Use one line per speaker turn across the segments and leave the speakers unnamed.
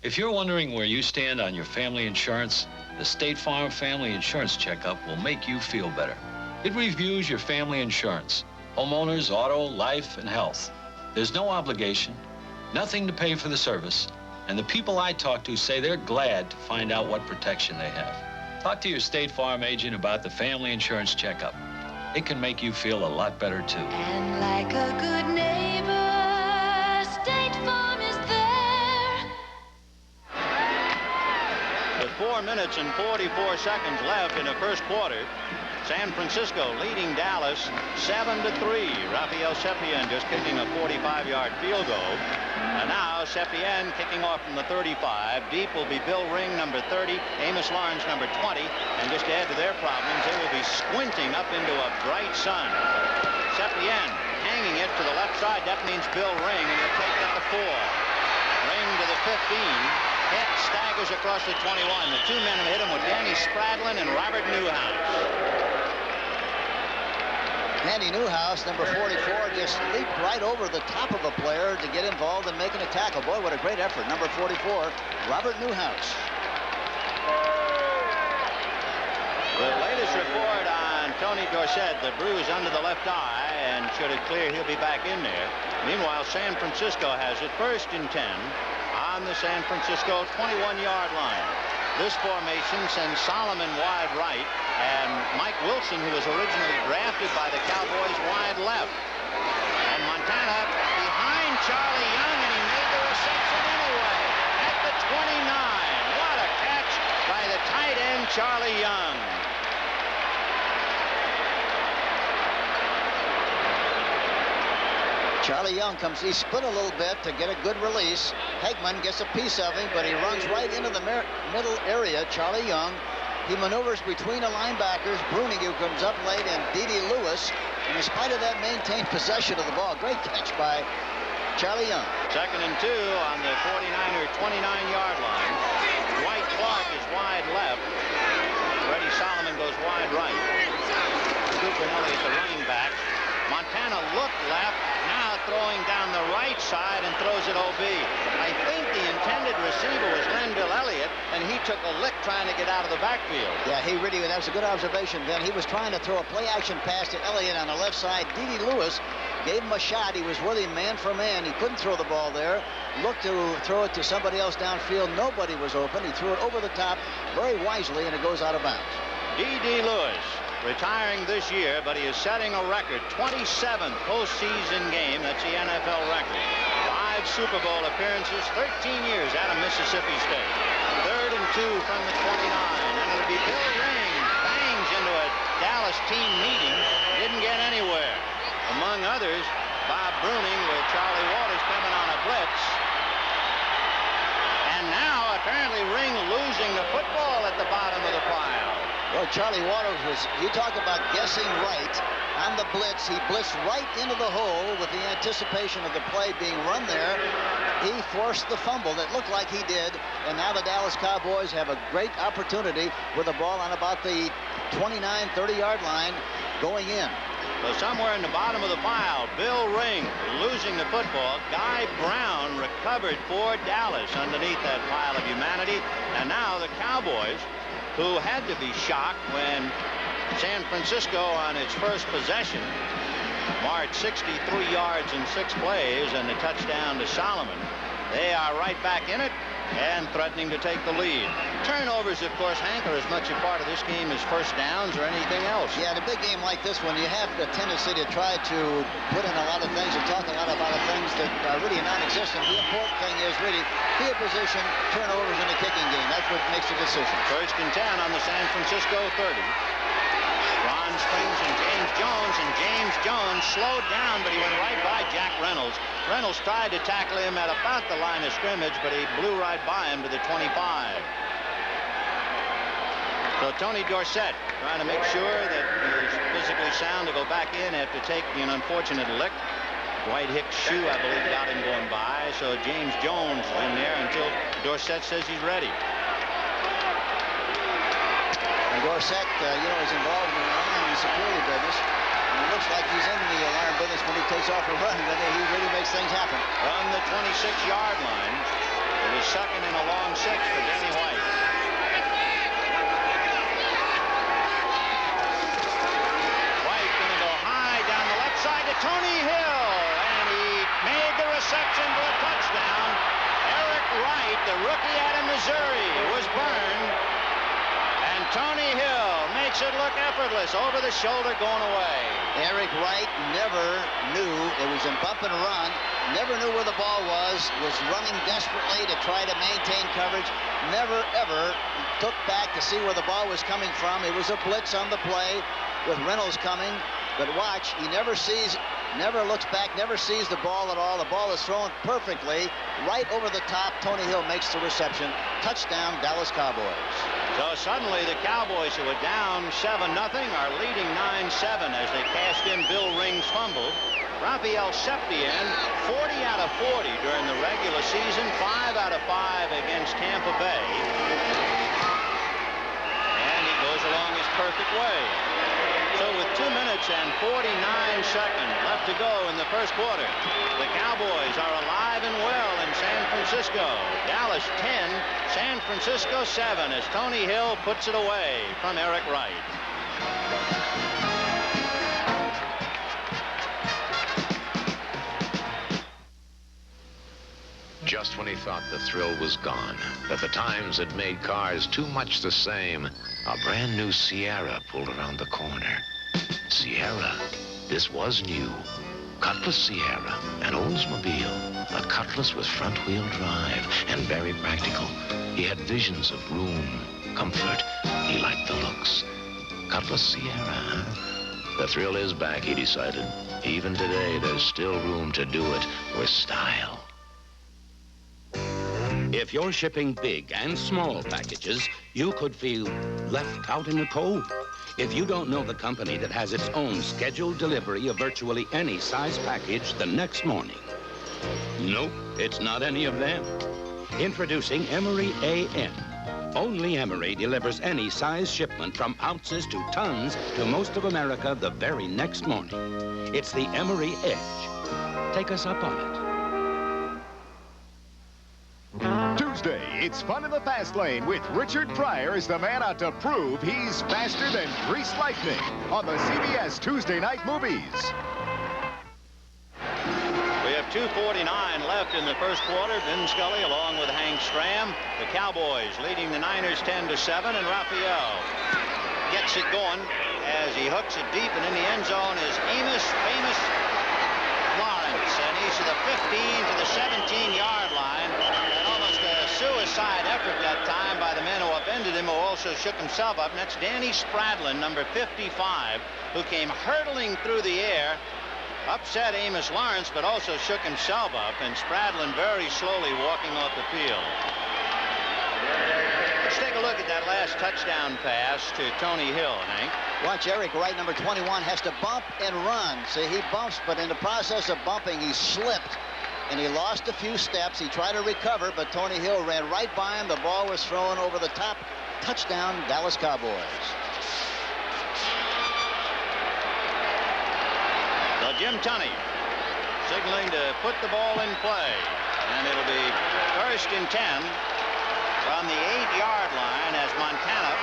If you're wondering where you stand on your family insurance, the State Farm Family Insurance Checkup will make you feel better. It reviews your family insurance, homeowners, auto, life, and health. There's no obligation, nothing to pay for the service, and the people I talk to say they're glad to find out what protection they have. Talk to your State Farm agent about the Family Insurance Checkup. It can make you feel a lot better, too.
And like a good neighbor, State Farm is there.
With 4 minutes and 44 seconds left in the first quarter, San Francisco leading Dallas 7-3. Rafael Sepien just kicking a 45-yard field goal. And now Sepien kicking off from the 35. Deep will be Bill Ring, number 30, Amos Lawrence, number 20. And just to add to their problems, they will be squinting up into a bright sun. Sepien hanging it to the left side. That means Bill Ring, and he'll take it at the 4. Ring to the 15. Hit, staggers across the 21. The two men who hit him were Danny Spradlin and Robert Newhouse.
Andy Newhouse, number 44, just leaped right over the top of a player to get involved in making a tackle. Boy, what a great effort. Number 44, Robert Newhouse.
The latest report on Tony Dorsett, the bruise under the left eye, and should it clear, he'll be back in there. Meanwhile, San Francisco has it 1st and 10 on the San Francisco 21-yard line. This formation sends Solomon wide right and Mike Wilson, who was originally drafted by the Cowboys, wide left. And Montana behind Charlie Young, and he made the reception anyway at the 29. What a catch by the tight end, Charlie Young.
Charlie Young comes, he split a little bit to get a good release. Hegman gets a piece of him, but he runs right into the middle area. Charlie Young, he maneuvers between the linebackers. Bruning, who comes up late, and D.D. Lewis, and in spite of that, maintained possession of the ball. Great catch by Charlie Young.
2nd and 2 on the 49 or 29-yard line. Dwight Clark is wide left. Freddie Solomon goes wide right. Cooper and Elliott, the running back. Montana looked left, now throwing down the right side and throws it OB. I think the intended receiver was Bill Elliott, and he took a lick trying to get out of the backfield.
Yeah, he really, that was a good observation, Ben. He was trying to throw a play-action pass to Elliott on the left side. D.D. Lewis gave him a shot. He was with him man for man. He couldn't throw the ball there. Looked to throw it to somebody else downfield. Nobody was open. He threw it over the top very wisely, and it goes out of bounds.
D.D. Lewis retiring this year, but he is setting a record, 27th postseason game. That's the NFL record. 5 Super Bowl appearances, 13 years out of Mississippi State. 3rd and 2 from the 29, and it'll be Bill Ring. Bangs into a Dallas team meeting. Didn't get anywhere. Among others, Bob Bruning with Charlie Waters coming on a blitz. And now, apparently, Ring losing the football at the bottom of the pile.
Well, Charlie Waters was, you talk about guessing right on the blitz. He blitzed right into the hole with the anticipation of the play being run there. He forced the fumble that looked like he did, and now the Dallas Cowboys have a great opportunity with the ball on about the 29, 30-yard line going in.
So somewhere in the bottom of the pile, Bill Ring losing the football. Guy Brown recovered for Dallas underneath that pile of humanity. And now the Cowboys, who had to be shocked when San Francisco on its first possession marched 63 yards in 6 plays and a touchdown to Solomon. They are right back in it and threatening to take the lead. Turnovers, of course, Hank, are as much a part of this game as first downs or anything else.
Yeah, in a big game like this one, you have the tendency to try to put in a lot of things and talk a lot about things that are really non-existent. The important thing is really field position, turnovers in the kicking game. That's what makes the decision.
1st and 10 on the San Francisco 30. Ron Springs and James Jones slowed down, but he went right by Jack Reynolds. Reynolds tried to tackle him at about the line of scrimmage, but he blew right by him to the 25. So Tony Dorsett trying to make sure that he's physically sound to go back in after taking an unfortunate lick. Dwight Hicks' shoe, I believe, got him going by. So James Jones in there until Dorsett says he's ready.
And Dorsett, is involved in the alarm and security business. And it looks like he's in the alarm business when he takes off a run. Then he really makes things happen.
From the 26-yard line, it is second and a long 6 for Danny White. White going to go high down the left side to Tony Hill, and he made the reception for a touchdown. Eric Wright, the rookie out of Missouri, was burned, and Tony Hill makes it look effortless, over the shoulder going away.
Eric Wright never knew, it was in bump and run, never knew where the ball was running desperately to try to maintain coverage, never ever took back to see where the ball was coming from. It was a blitz on the play with Reynolds coming, but watch, he never looks back, never sees the ball at all. The ball is thrown perfectly right over the top. Tony Hill makes the reception. Touchdown, Dallas Cowboys.
So suddenly the Cowboys, who were down 7-0, are leading 9-7 as they cashed in Bill Ring's fumble. Raphael Septien, 40 out of 40 during the regular season, 5 out of 5 against Tampa Bay. And he goes along his perfect way. So with 2 minutes and 49 seconds left to go in the first quarter, the Cowboys are alive and well in San Francisco. Dallas 10, San Francisco 7 as Tony Hill puts it away from Eric Wright.
Just when he thought the thrill was gone, that the times had made cars too much the same, a brand new Sierra pulled around the corner. Sierra, this was new. Cutlass Sierra, an Oldsmobile, a Cutlass with front-wheel drive and very practical. He had visions of room, comfort. He liked the looks. Cutlass Sierra, huh? The thrill is back, he decided. Even today, there's still room to do it with style.
If you're shipping big and small packages, you could feel left out in the cold. If you don't know the company that has its own scheduled delivery of virtually any size package the next morning. Nope, it's not any of them. Introducing Emery AM. Only Emery delivers any size shipment from ounces to tons to most of America the very next morning. It's the Emery Edge. Take us up on it.
Tuesday, it's fun in the fast lane with Richard Pryor as the man out to prove he's faster than greased lightning on the CBS Tuesday night movies.
We have 2:49 left in the first quarter. Vin Scully along with Hank Stram. The Cowboys leading the Niners 10-7, and Raphael gets it going as he hooks it deep, and in the end zone is Amos Famous Lawrence, and he's to the 15 to the 17-yard line. And almost a suicide effort that time by the man who upended him, who also shook himself up, and that's Danny Spradlin, number 55, who came hurtling through the air, upset Amos Lawrence, but also shook himself up, and Spradlin very slowly walking off the field. Let's take a look at that last touchdown pass to Tony Hill, Hank.
Watch Eric Wright, number 21, has to bump and run. See, he bumps, but in the process of bumping, he slipped, and he lost a few steps. He tried to recover, but Tony Hill ran right by him. The ball was thrown over the top. Touchdown, Dallas Cowboys.
So Jim Tunney signaling to put the ball in play, and it'll be 1st and 10 from the 8-yard line as Montana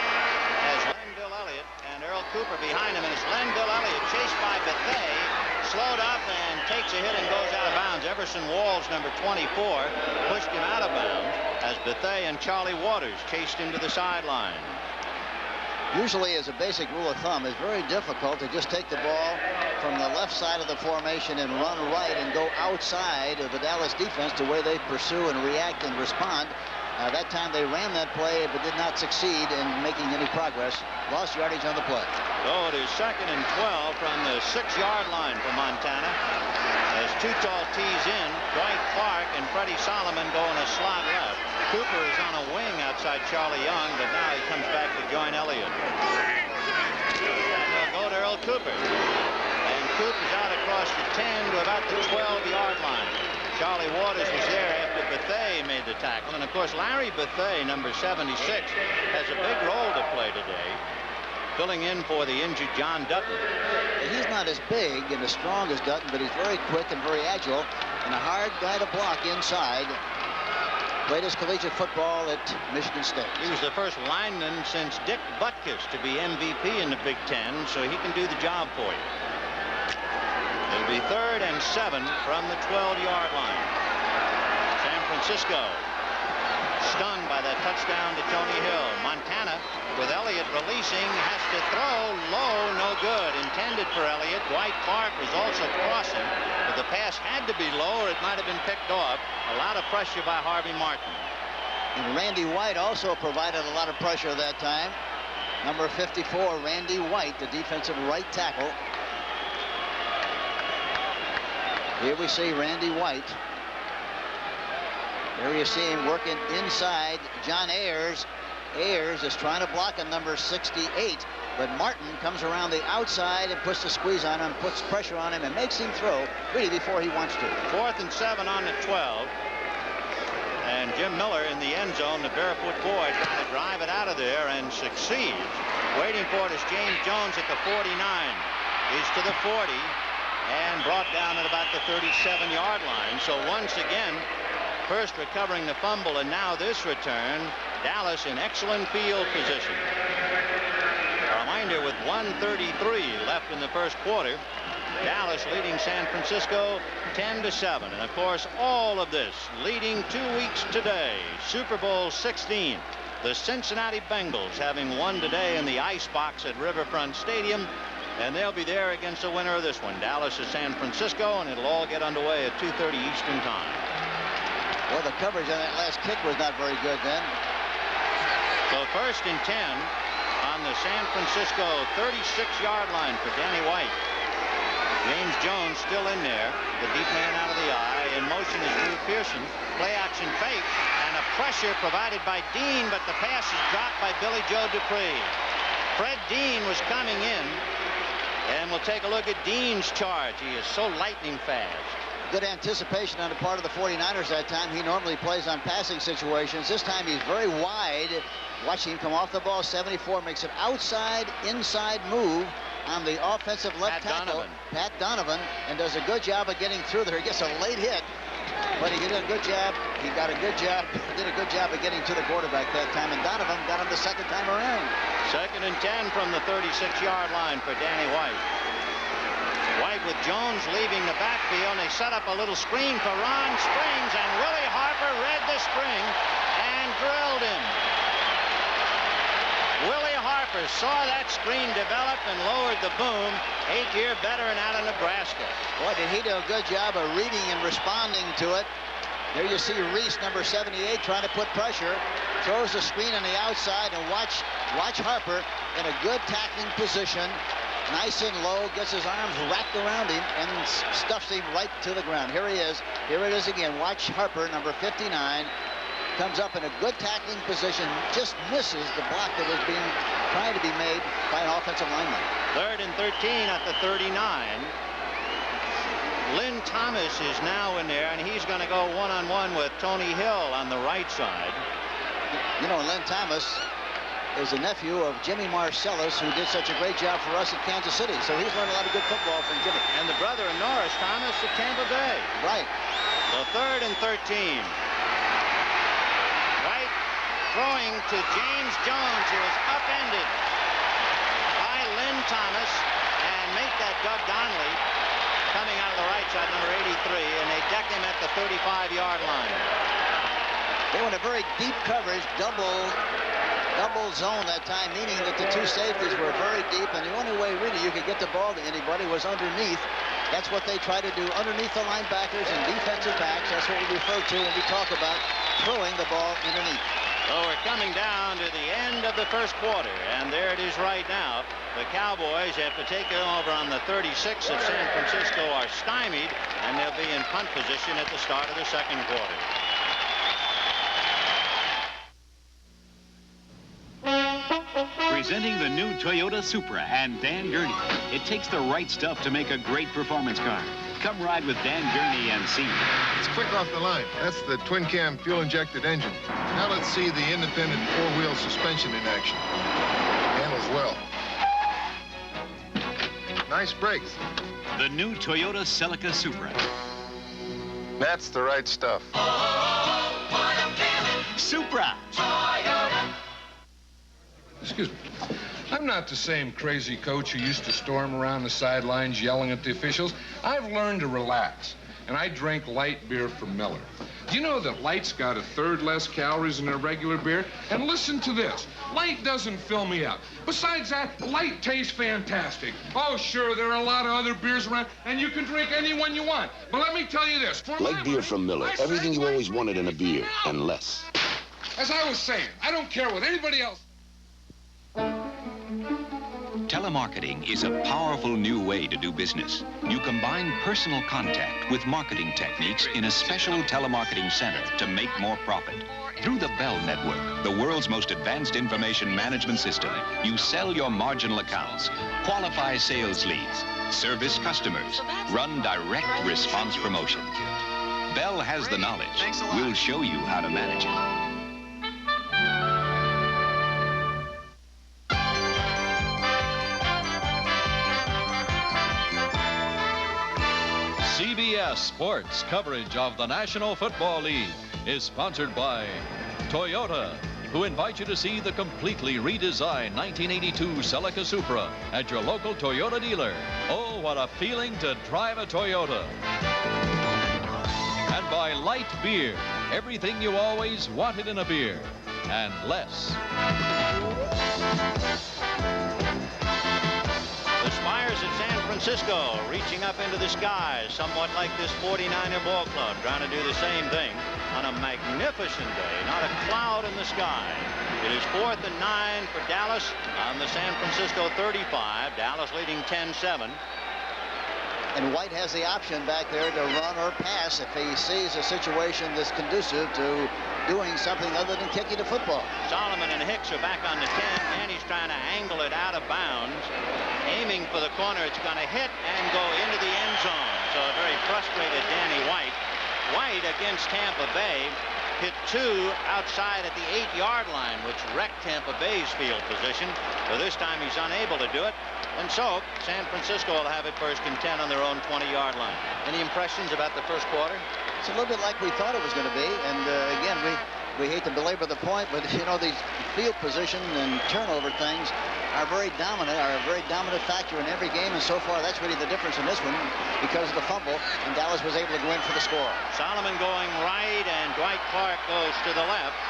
has Lenville Elliott and Earl Cooper behind him, and it's Lenville Elliott chased by Bethea, slowed up and takes a hit and goes out of bounds. Everson Walls, number 24, pushed him out of bounds as Bethea and Charlie Waters chased him to the sideline.
Usually, as a basic rule of thumb, it's very difficult to just take the ball from the left side of the formation and run right and go outside of the Dallas defense the way they pursue and react and respond. That time they ran that play but did not succeed in making any progress. Lost yardage on the play.
So it is 2nd and 12 from the 6-yard line for Montana. As two tall tees in, Dwight Clark and Freddie Solomon go in a slot left. Cooper is on a wing outside Charlie Young, but now he comes back to join Elliott. And they'll go to Earl Cooper. And Cooper's out across the 10 to about the 12-yard line. Charlie Waters was there after Bethea made the tackle. And, of course, Larry Bethea, number 76, has a big role to play today, filling in for the injured John Dutton.
He's not as big and as strong as Dutton, but he's very quick and very agile and a hard guy to block inside. Played his collegiate football at Michigan State.
He was the first lineman since Dick Butkus to be MVP in the Big Ten, so he can do the job for you. It'll be 3rd and 7 from the 12-yard line. San Francisco stung by that touchdown to Tony Hill. Montana, with Elliott releasing, has to throw low, no good. Intended for Elliott. Dwight Clark was also crossing, but the pass had to be low or it might have been picked off. A lot of pressure by Harvey Martin.
And Randy White also provided a lot of pressure that time. Number 54, Randy White, the defensive right tackle. Here we see Randy White. There you see him working inside John Ayers. Ayers is trying to block a number 68, but Martin comes around the outside and puts the squeeze on him, puts pressure on him, and makes him throw really before he wants to.
4th and 7 on the 12. And Jim Miller in the end zone, the barefoot boy, trying to drive it out of there and succeeds. Waiting for it is James Jones at the 49. He's to the 40 and brought down at about the 37-yard line. So once again, first recovering the fumble, and now this return, Dallas in excellent field position. A reminder, with 1:33 left in the first quarter, Dallas leading San Francisco 10-7. And of course, all of this leading 2 weeks today, Super Bowl 16. The Cincinnati Bengals having won today in the ice box at Riverfront Stadium, and they'll be there against the winner of this one. Dallas is San Francisco, and it'll all get underway at 2:30 Eastern time.
Well, the coverage on that last kick was not very good then.
So 1st and 10 on the San Francisco 36-yard line for Danny White. James Jones still in there. The deep man out of the eye. In motion is Drew Pearson. Play action fake, and a pressure provided by Dean, but the pass is dropped by Billy Joe DuPree. Fred Dean was coming in, and we'll take a look at Dean's charge. He is so lightning fast.
Good anticipation on the part of the 49ers that time. He normally plays on passing situations. This time he's very wide. Watching him come off the ball. 74 makes an outside, inside move on the offensive left tackle, Pat Donovan, and does a good job of getting through there. He gets a late hit, but he did a good job. He did a good job of getting to the quarterback that time, and Donovan got him the second time around.
2nd and 10 from the 36-yard line for Danny White. White with Jones leaving the backfield, and they set up a little screen for Ron Springs, and Willie Harper read the spring and drilled him. Willie Harper saw that screen develop and lowered the boom. 8-year veteran out of Nebraska.
Boy, did he do a good job of reading and responding to it. There you see Reese, number 78, trying to put pressure. Throws the screen on the outside, and watch Harper in a good tackling position. Nice and low, gets his arms wrapped around him and stuffs him right to the ground. Here he is. Here it is again. Watch Harper, number 59. Comes up in a good tackling position, just misses the block that was trying to be made by an offensive lineman.
3rd and 13 at the 39. Lynn Thomas is now in there, and he's going to go one-on-one with Tony Hill on the right side.
You know, Lynn Thomas is a nephew of Jimmy Marcellus, who did such a great job for us at Kansas City. So he's learned a lot of good football from Jimmy.
And the brother of Norris Thomas at Tampa Bay.
Right.
So 3rd and 13. White throwing to James Jones, who is upended by Lynn Thomas, and make that Doug Donnelly coming out of the right side, number 83, and they deck him at the 35-yard line.
They went a very deep coverage, double zone that time, meaning that the two safeties were very deep, and the only way really you could get the ball to anybody was underneath. That's what they try to do, underneath the linebackers and defensive backs. That's what we refer to when we talk about throwing the ball underneath.
So we're coming down to the end of the first quarter, and there it is right now. The Cowboys, after taking over on the 36 of San Francisco, are stymied, and they'll be in punt position at the start of the second quarter.
Presenting the new Toyota Supra and Dan Gurney. It takes the right stuff to make a great performance car. Come ride with Dan Gurney and see.
It's quick off the line. That's the twin-cam fuel-injected engine. Now let's see the independent four-wheel suspension in action. Handles well. Nice brakes.
The new Toyota Celica Supra.
That's the right stuff.
Oh, what a feeling.
Supra.
Excuse me. I'm not the same crazy coach who used to storm around the sidelines yelling at the officials. I've learned to relax, and I drink light beer from Miller. Do you know that light's got 1/3 less calories than a regular beer? And listen to this. Light doesn't fill me up. Besides that, light tastes fantastic. Oh, sure, there are a lot of other beers around, and you can drink any one you want. But let me tell you this.
Light beer from Miller. Everything you always wanted in a beer, and less.
As I was saying, I don't care what anybody else...
Telemarketing is a powerful new way to do business. You combine personal contact with marketing techniques in a special telemarketing center to make more profit. Through the Bell Network, the world's most advanced information management system, you sell your marginal accounts, qualify sales leads, service customers, run direct response promotion. Bell has the knowledge. We'll show you how to manage it.
CBS Sports coverage of the National Football League is sponsored by Toyota, who invite you to see the completely redesigned 1982 Celica Supra at your local Toyota dealer. Oh, what a feeling to drive a Toyota. And by Light Beer, everything you always wanted in a beer, and less.
The spires of San Francisco reaching up into the sky, somewhat like this 49er ball club, trying to do the same thing on a magnificent day. Not a cloud in the sky. It is 4th and 9 for Dallas on the San Francisco 35. Dallas leading 10-7.
And White has the option back there to run or pass if he sees a situation that's conducive to doing something other than kicking the football.
Solomon and Hicks are back on the 10. Manny's trying to angle it out of bounds. Aiming for the corner. It's going to hit and go into the end zone. So a very frustrated Danny White. White against Tampa Bay hit 2 outside at the 8-yard line, which wrecked Tampa Bay's field position. So this time he's unable to do it. And so San Francisco will have it 1st and 10 on their own 20-yard line. Any impressions about the first quarter?
It's a little bit like we thought it was going to be. And again, we hate to belabor the point, but you know, these field position and turnover things are very dominant factor in every game. And so far, that's really the difference in this one because of the fumble. And Dallas was able to go in for the score.
Solomon going right, and Dwight Clark goes to the left.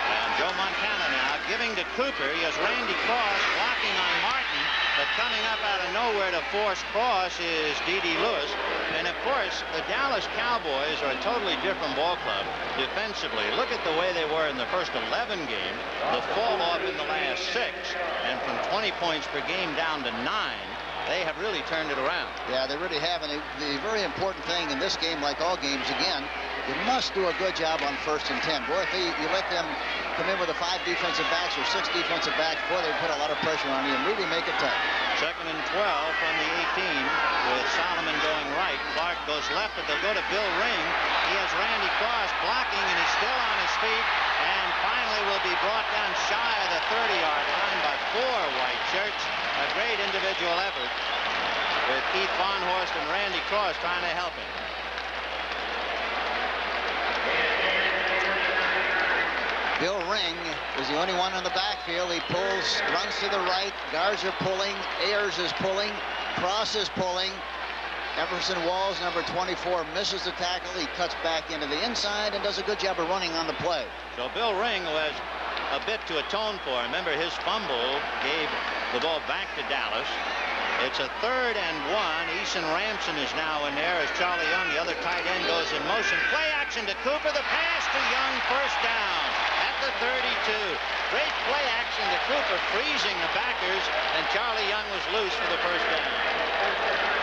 And Joe Montana now giving to Cooper. He has Randy Cross blocking on Martin, but coming up out of nowhere to force Cross is D.D. Lewis. And of course, the Dallas Cowboys are a totally different ball club defensively. Look at the way they were in the first 11 games, the fall off in the last 6, and from 20 points per game down to 9. They have really turned it around.
Yeah, they really have. And the very important thing in this game, like all games, again, you must do a good job on 1st and 10. Boy, if you let them come in with the 5 defensive backs or 6 defensive backs, boy, they put a lot of pressure on you and really make it tough.
2nd and 12 from the 18 with Solomon going right. Clark goes left, but they'll go to Bill Ring. He has Randy Cross blocking, and he's still on his feet, and finally will be brought down shy of the 30-yard line by 4 white shirts. A great individual effort with Keith Bonhorst and Randy Cross trying to help him.
Bill Ring is the only one in the backfield. He pulls, runs to the right. Guards are pulling. Ayers is pulling. Cross is pulling. Everson Walls, number 24, misses the tackle. He cuts back into the inside and does a good job of running on the play.
So Bill Ring was a bit to atone for. Remember, his fumble gave the ball back to Dallas. It's a 3rd and 1. Eason Ramson is now in there as Charlie Young, the other tight end, goes in motion. Play action to Cooper. The pass to Young, 1st down at the 32. Great play action to Cooper, freezing the backers, and Charlie Young was loose for the 1st down.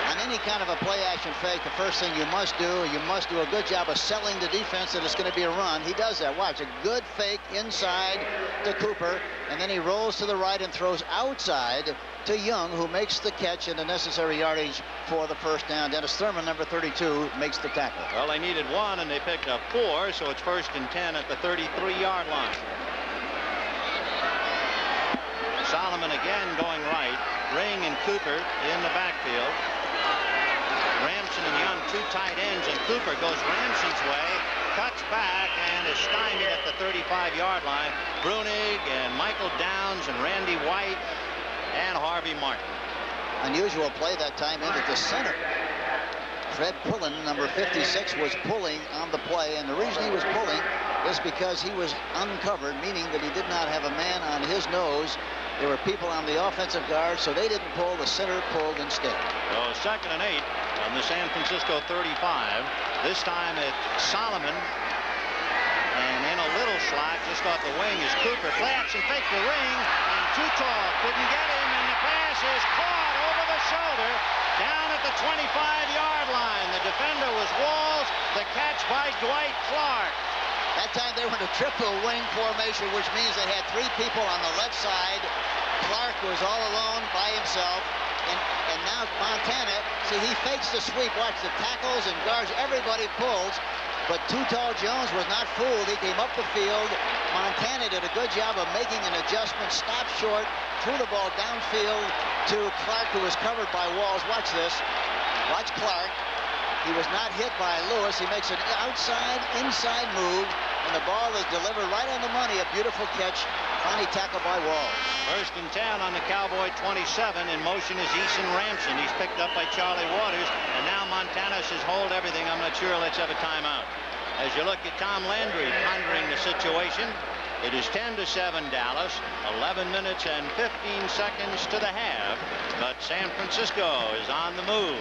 On any kind of a play action fake, the first thing you must do a good job of selling the defense that it's going to be a run. He does that. Watch, a good fake inside to Cooper, and then he rolls to the right and throws outside to Young, who makes the catch and the necessary yardage for the 1st down. Dennis Thurman, number 32, makes the tackle.
Well, they needed 1, and they picked up 4, so it's 1st and 10 at the 33-yard line. Solomon again going right. Ring and Cooper in the backfield. Ramson and Young, 2 tight ends, and Cooper goes Ramson's way. cuts back and is stymied at the 35-yard line. Brunig and Michael Downs and Randy White and Harvey Martin.
Unusual play that time into the center. Fred Pullen, number 56, was pulling on the play, and the reason he was pulling is because he was uncovered, meaning that he did not have a man on his nose. There were people on the offensive guard, so they didn't pull. The center pulled instead.
So 2nd and 8 on the San Francisco 35. This time it's Solomon. And in a little slot, just off the wing, is Cooper. Play action fake the ring, and too tall. Couldn't get him, and the pass is caught over the shoulder down at the 25-yard line. The defender was Walls. The catch by Dwight Clark.
That time they were in a triple wing formation, which means they had 3 people on the left side. Clark was all alone by himself. And now Montana, see, he fakes the sweep. Watch the tackles and guards. Everybody pulls. But Too Tall Jones was not fooled. He came up the field. Montana did a good job of making an adjustment, stopped short, threw the ball downfield to Clark, who was covered by Walls. Watch this. Watch Clark. He was not hit by Lewis. He makes an inside move, and the ball is delivered right on the money. A beautiful catch. Finally tackled by Walls.
1st and 10 on the Cowboy 27. In motion is Eason Ramson. He's picked up by Charlie Waters, and now Montana says, hold everything. I'm not sure. Let's have a timeout. As you look at Tom Landry pondering the situation, it is 10-7 Dallas. 11 minutes and 15 seconds to the half, but San Francisco is on the move.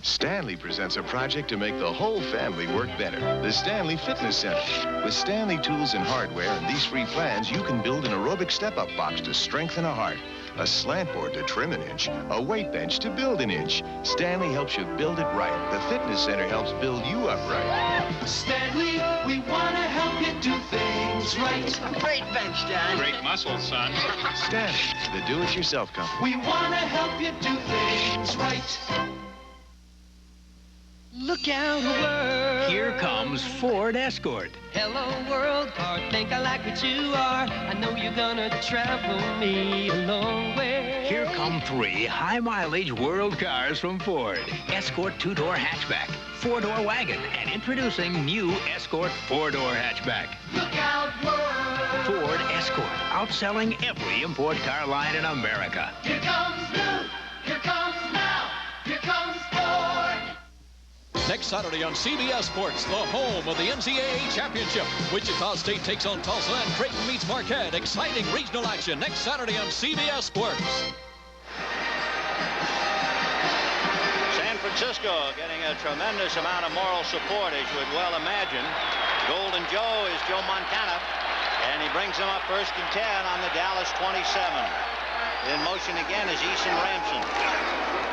Stanley presents a project to make the whole family work better. The Stanley Fitness Center. With Stanley tools and hardware and these free plans, you can build an aerobic step-up box to strengthen a heart, a slant board to trim an inch, a weight bench to build an inch. Stanley helps you build it right. The Fitness Center helps build you up right.
Stanley, we want to help you do things right.
Great bench, Dad.
Great muscles, son.
Stanley, the do-it-yourself company.
We want to help you do things right.
Look out, world.
Here comes Ford Escort.
Hello, world. Car, think I like what you are. I know you're gonna travel me a long way.
Here come 3 high-mileage world cars from Ford. Escort 2-door hatchback, 4-door wagon, and introducing new Escort 4-door hatchback.
Look out, world.
Ford Escort, outselling every import car line in America.
Here comes new. Here comes now. Here comes Ford.
Next Saturday on CBS Sports, the home of the NCAA Championship. Wichita State takes on Tulsa and Creighton meets Marquette. Exciting regional action next Saturday on CBS Sports.
San Francisco getting a tremendous amount of moral support, as you would well imagine. Golden Joe is Joe Montana, and he brings him up 1st and 10 on the Dallas 27. In motion again is Eason Ramson.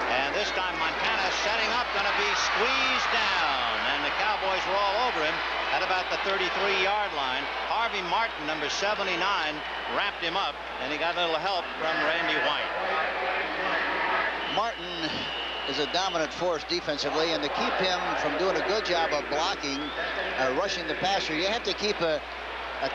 And this time Montana setting up, going to be squeezed down. And the Cowboys were all over him at about the 33-yard line. Harvey Martin, number 79, wrapped him up, and he got a little help from Randy White.
Martin is a dominant force defensively, and to keep him from doing a good job of blocking, rushing the passer, you have to keep a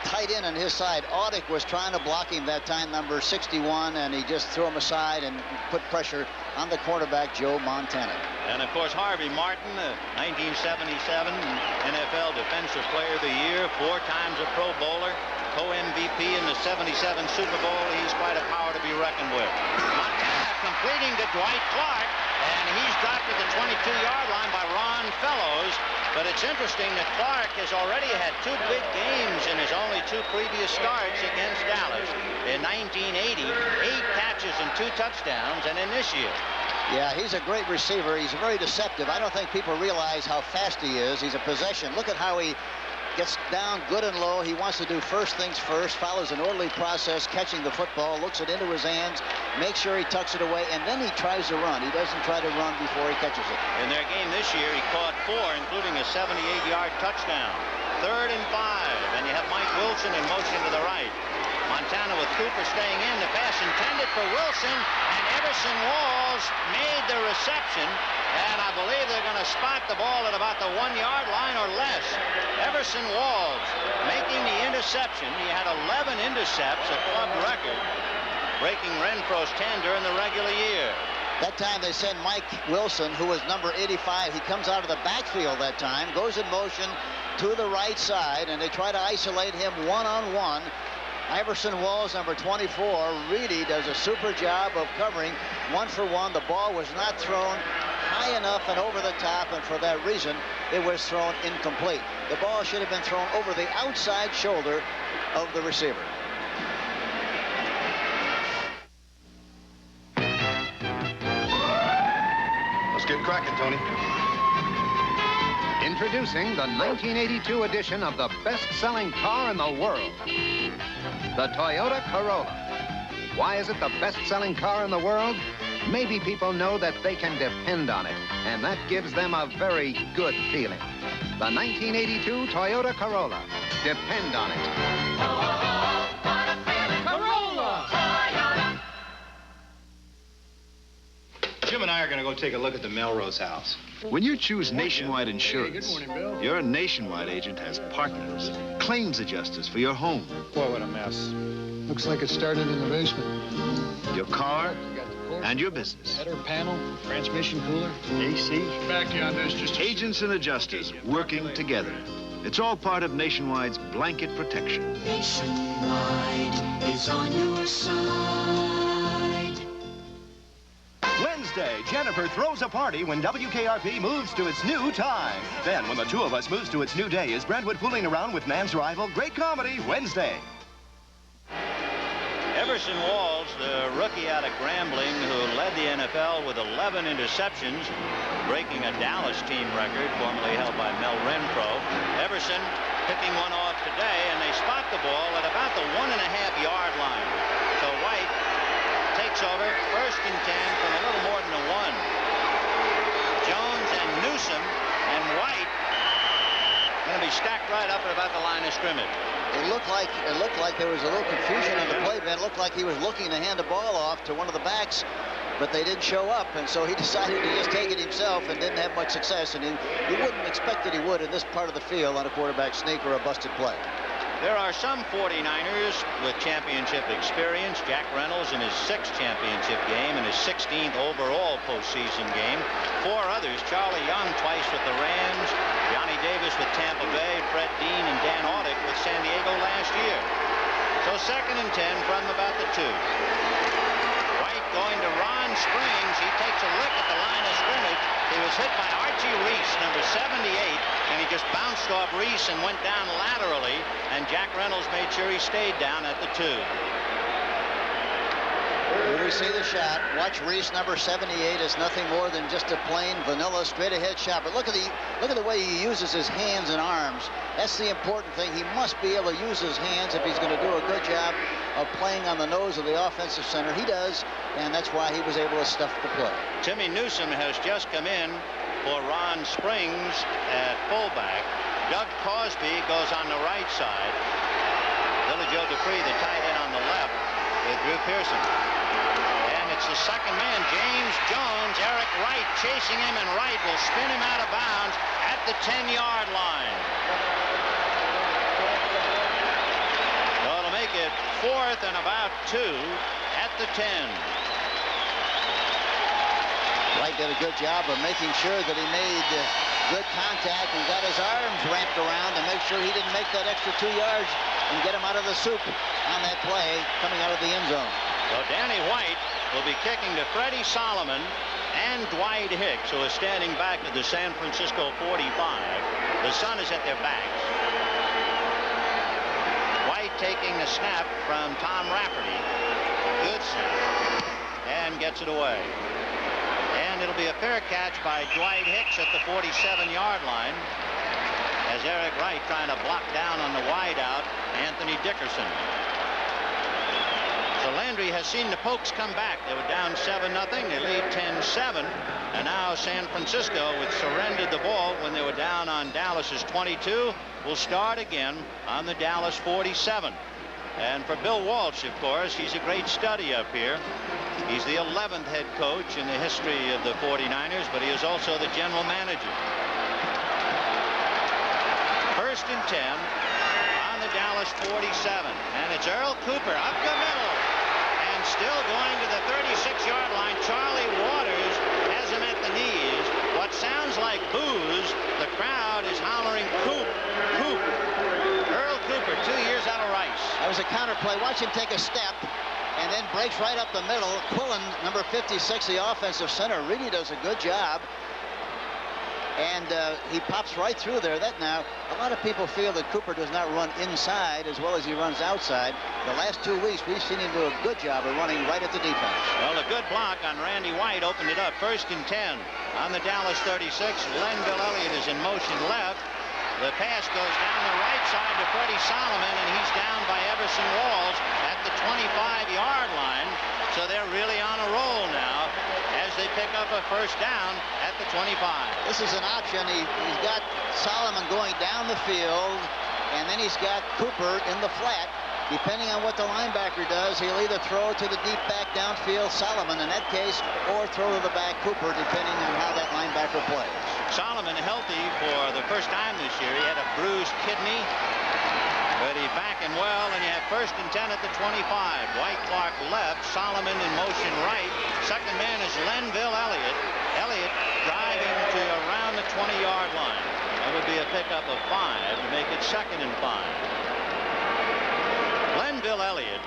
tight end on his side. Audick was trying to block him that time, number 61, and he just threw him aside and put pressure on the quarterback, Joe Montana.
And of course, Harvey Martin, 1977 NFL Defensive Player of the Year, 4 times a Pro Bowler, co-MVP in the 77 Super Bowl. He's quite a power to be reckoned with. Montana completing to Dwight Clark, and he's dropped at the 22-yard line by Ron Fellows. But it's interesting that Clark has already had 2 big games in his only 2 previous starts against Dallas. In 1980, 8 catches and 2 touchdowns, and in this year.
Yeah, he's a great receiver. He's very deceptive. I don't think people realize how fast he is. He's a possession. Look at how he gets down good and low. He wants to do first things first, follows an orderly process, catching the football, looks it into his hands, makes sure he tucks it away, and then he tries to run. He doesn't try to run before he catches it.
In their game this year, he caught 4, including a 78-yard touchdown. 3rd and 5, and you have Mike Wilson in motion to the right. Montana with Cooper staying in. The pass intended for Wilson, and Everson Walls made the reception. And I believe they're going to spot the ball at about the 1-yard line or less. Everson Walls making the interception. He had 11 intercepts, a club record, breaking Renfro's 10 during the regular year.
That time they send Mike Wilson, who was number 85. He comes out of the backfield that time, goes in motion to the right side, and they try to isolate him one-on-one. Iverson Walls, number 24, really does a super job of covering one-for-one. The ball was not thrown high enough and over the top, and for that reason, it was thrown incomplete. The ball should have been thrown over the outside shoulder of the receiver.
Let's get cracking, Tony.
Introducing the 1982 edition of the best-selling car in the world, the Toyota Corolla. Why is it the best-selling car in the world? Maybe people know that they can depend on it, and that gives them a very good feeling. The 1982 Toyota Corolla. Depend on it.
Corolla! Toyota!
Jim and I are going to go take a look at the Melrose house.
When you choose Nationwide Insurance, your Nationwide agent has partners, claims adjusters for your home.
Boy, what a mess.
Looks like it started in the basement.
Your car and your business.
Header panel, transmission cooler, AC.
Back you on this just
Agents and adjusters working together. It's all part of Nationwide's blanket protection.
Nationwide is on your side.
Wednesday, Jennifer throws a party when WKRP moves to its new time. Then, when the two of us moves to its new day, is Brentwood fooling around with man's rival? Great comedy, Wednesday.
Everson Walls, the rookie out of Grambling, who led the NFL with 11 interceptions, breaking a Dallas team record formerly held by Mel Renfro. Everson picking one off today, and they spot the ball at about the 1.5-yard line. So White takes over, 1st and 10 from a little more than a 1. Jones and Newsom and White going to be stacked right up at about the line of scrimmage.
It looked like there was a little confusion on the play, man. It looked like he was looking to hand the ball off to one of the backs, but they didn't show up, and so he decided to just take it himself and didn't have much success, and you wouldn't expect that he would in this part of the field on a quarterback sneak or a busted play.
There are some 49ers with championship experience. Jack Reynolds in his 6th championship game and his 16th overall postseason game. 4 others, Charlie Young twice with the Rams, Johnny Davis with Tampa Bay, Fred Dean and Dan Audick with San Diego last year. So 2nd and 10 from about the 2. White going to Ron Springs. He takes a lick at the line of scrimmage. He was hit by Archie Reese, number 78, and he just bounced off Reese and went down laterally, and Jack Reynolds made sure he stayed down at the 2.
Here we see the shot. Watch Reese, number 78, is nothing more than just a plain vanilla straight ahead shot. But look at the way he uses his hands and arms. That's the important thing. He must be able to use his hands if he's going to do a good job of playing on the nose of the offensive center. He does, and that's why he was able to stuff the play.
Timmy Newsom has just come in for Ron Springs at fullback. Doug Cosby goes on the right side. Billy Joe DuPree, the tight end, on the left with Drew Pearson. And it's the second man, James Jones. Eric Wright chasing him, and Wright will spin him out of bounds at the 10-yard line. So it'll make it 4th and about 2 at the 10.
Wright did a good job of making sure that he made good contact and got his arms wrapped around to make sure he didn't make that extra 2 yards and get him out of the soup on that play coming out of the end zone.
So Danny White will be kicking to Freddie Solomon and Dwight Hicks, who is standing back at the San Francisco 45. The sun is at their backs. White taking the snap from Tom Rafferty. Good snap. And gets it away. And it'll be a fair catch by Dwight Hicks at the 47-yard line, as Eric Wright trying to block down on the wideout Anthony Dickerson. So Landry has seen the Pokes come back. They were down 7-0. They lead 10-7. And now San Francisco, which surrendered the ball when they were down on Dallas's 22, will start again on the Dallas 47. And for Bill Walsh, of course, he's a great study up here. He's the 11th head coach in the history of the 49ers, but he is also the general manager. 1st and 10 on the Dallas 47. And it's Earl Cooper up the middle. And still going to the 36-yard line. Charlie Waters has him at the knees. What sounds like boos, the crowd is hollering, Coop, Coop. Earl Cooper, 2 years out of Rice.
That was a counter play. Watch him take a step and then breaks right up the middle. Quillen, number 56, the offensive center, really does a good job. And he pops right through there. Now, a lot of people feel that Cooper does not run inside as well as he runs outside. The last 2 weeks, we've seen him do a good job of running right at the defense.
Well, a good block on Randy White opened it up. 1st and 10 on the Dallas 36. Lenville Elliott is in motion left. The pass goes down the right side to Freddie Solomon, and he's down by Everson Walls at the 25-yard line. So they're really on a roll now as they pick up a 1st down at the 25.
This is an option. He's got Solomon going down the field, and then he's got Cooper in the flat. Depending on what the linebacker does, he'll either throw to the deep back downfield, Solomon in that case, or throw to the back, Cooper, depending on how that linebacker plays.
Solomon healthy for the first time this year. He had a bruised kidney, but he's back and well, and you have 1st and 10 at the 25. Dwight Clark left, Solomon in motion right. Second man is Lenville Elliott. Elliott driving to around the 20-yard line. That would be a pickup of 5 to make it 2nd and 5. Lenville Elliott,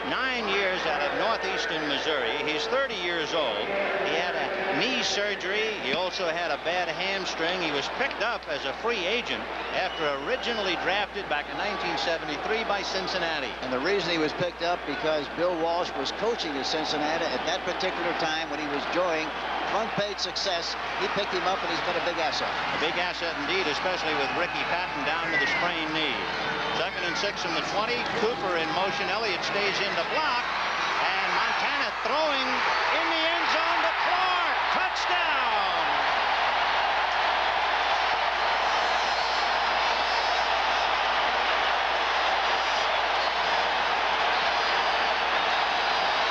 9 years out of northeastern Missouri. He's 30 years old. He had a knee surgery. He also had a bad hamstring. He was picked up as a free agent after originally drafted back in 1973 by Cincinnati.
And the reason he was picked up because Bill Walsh was coaching at Cincinnati at that particular time when he was enjoying front-page success. He picked him up, and he's been a big asset.
A big asset indeed, especially with Ricky Patton down with a sprained knee. 2nd and 6 from the 20. Cooper in motion. Elliott stays in the block. And Montana throwing in the end zone to Clark. Touchdown!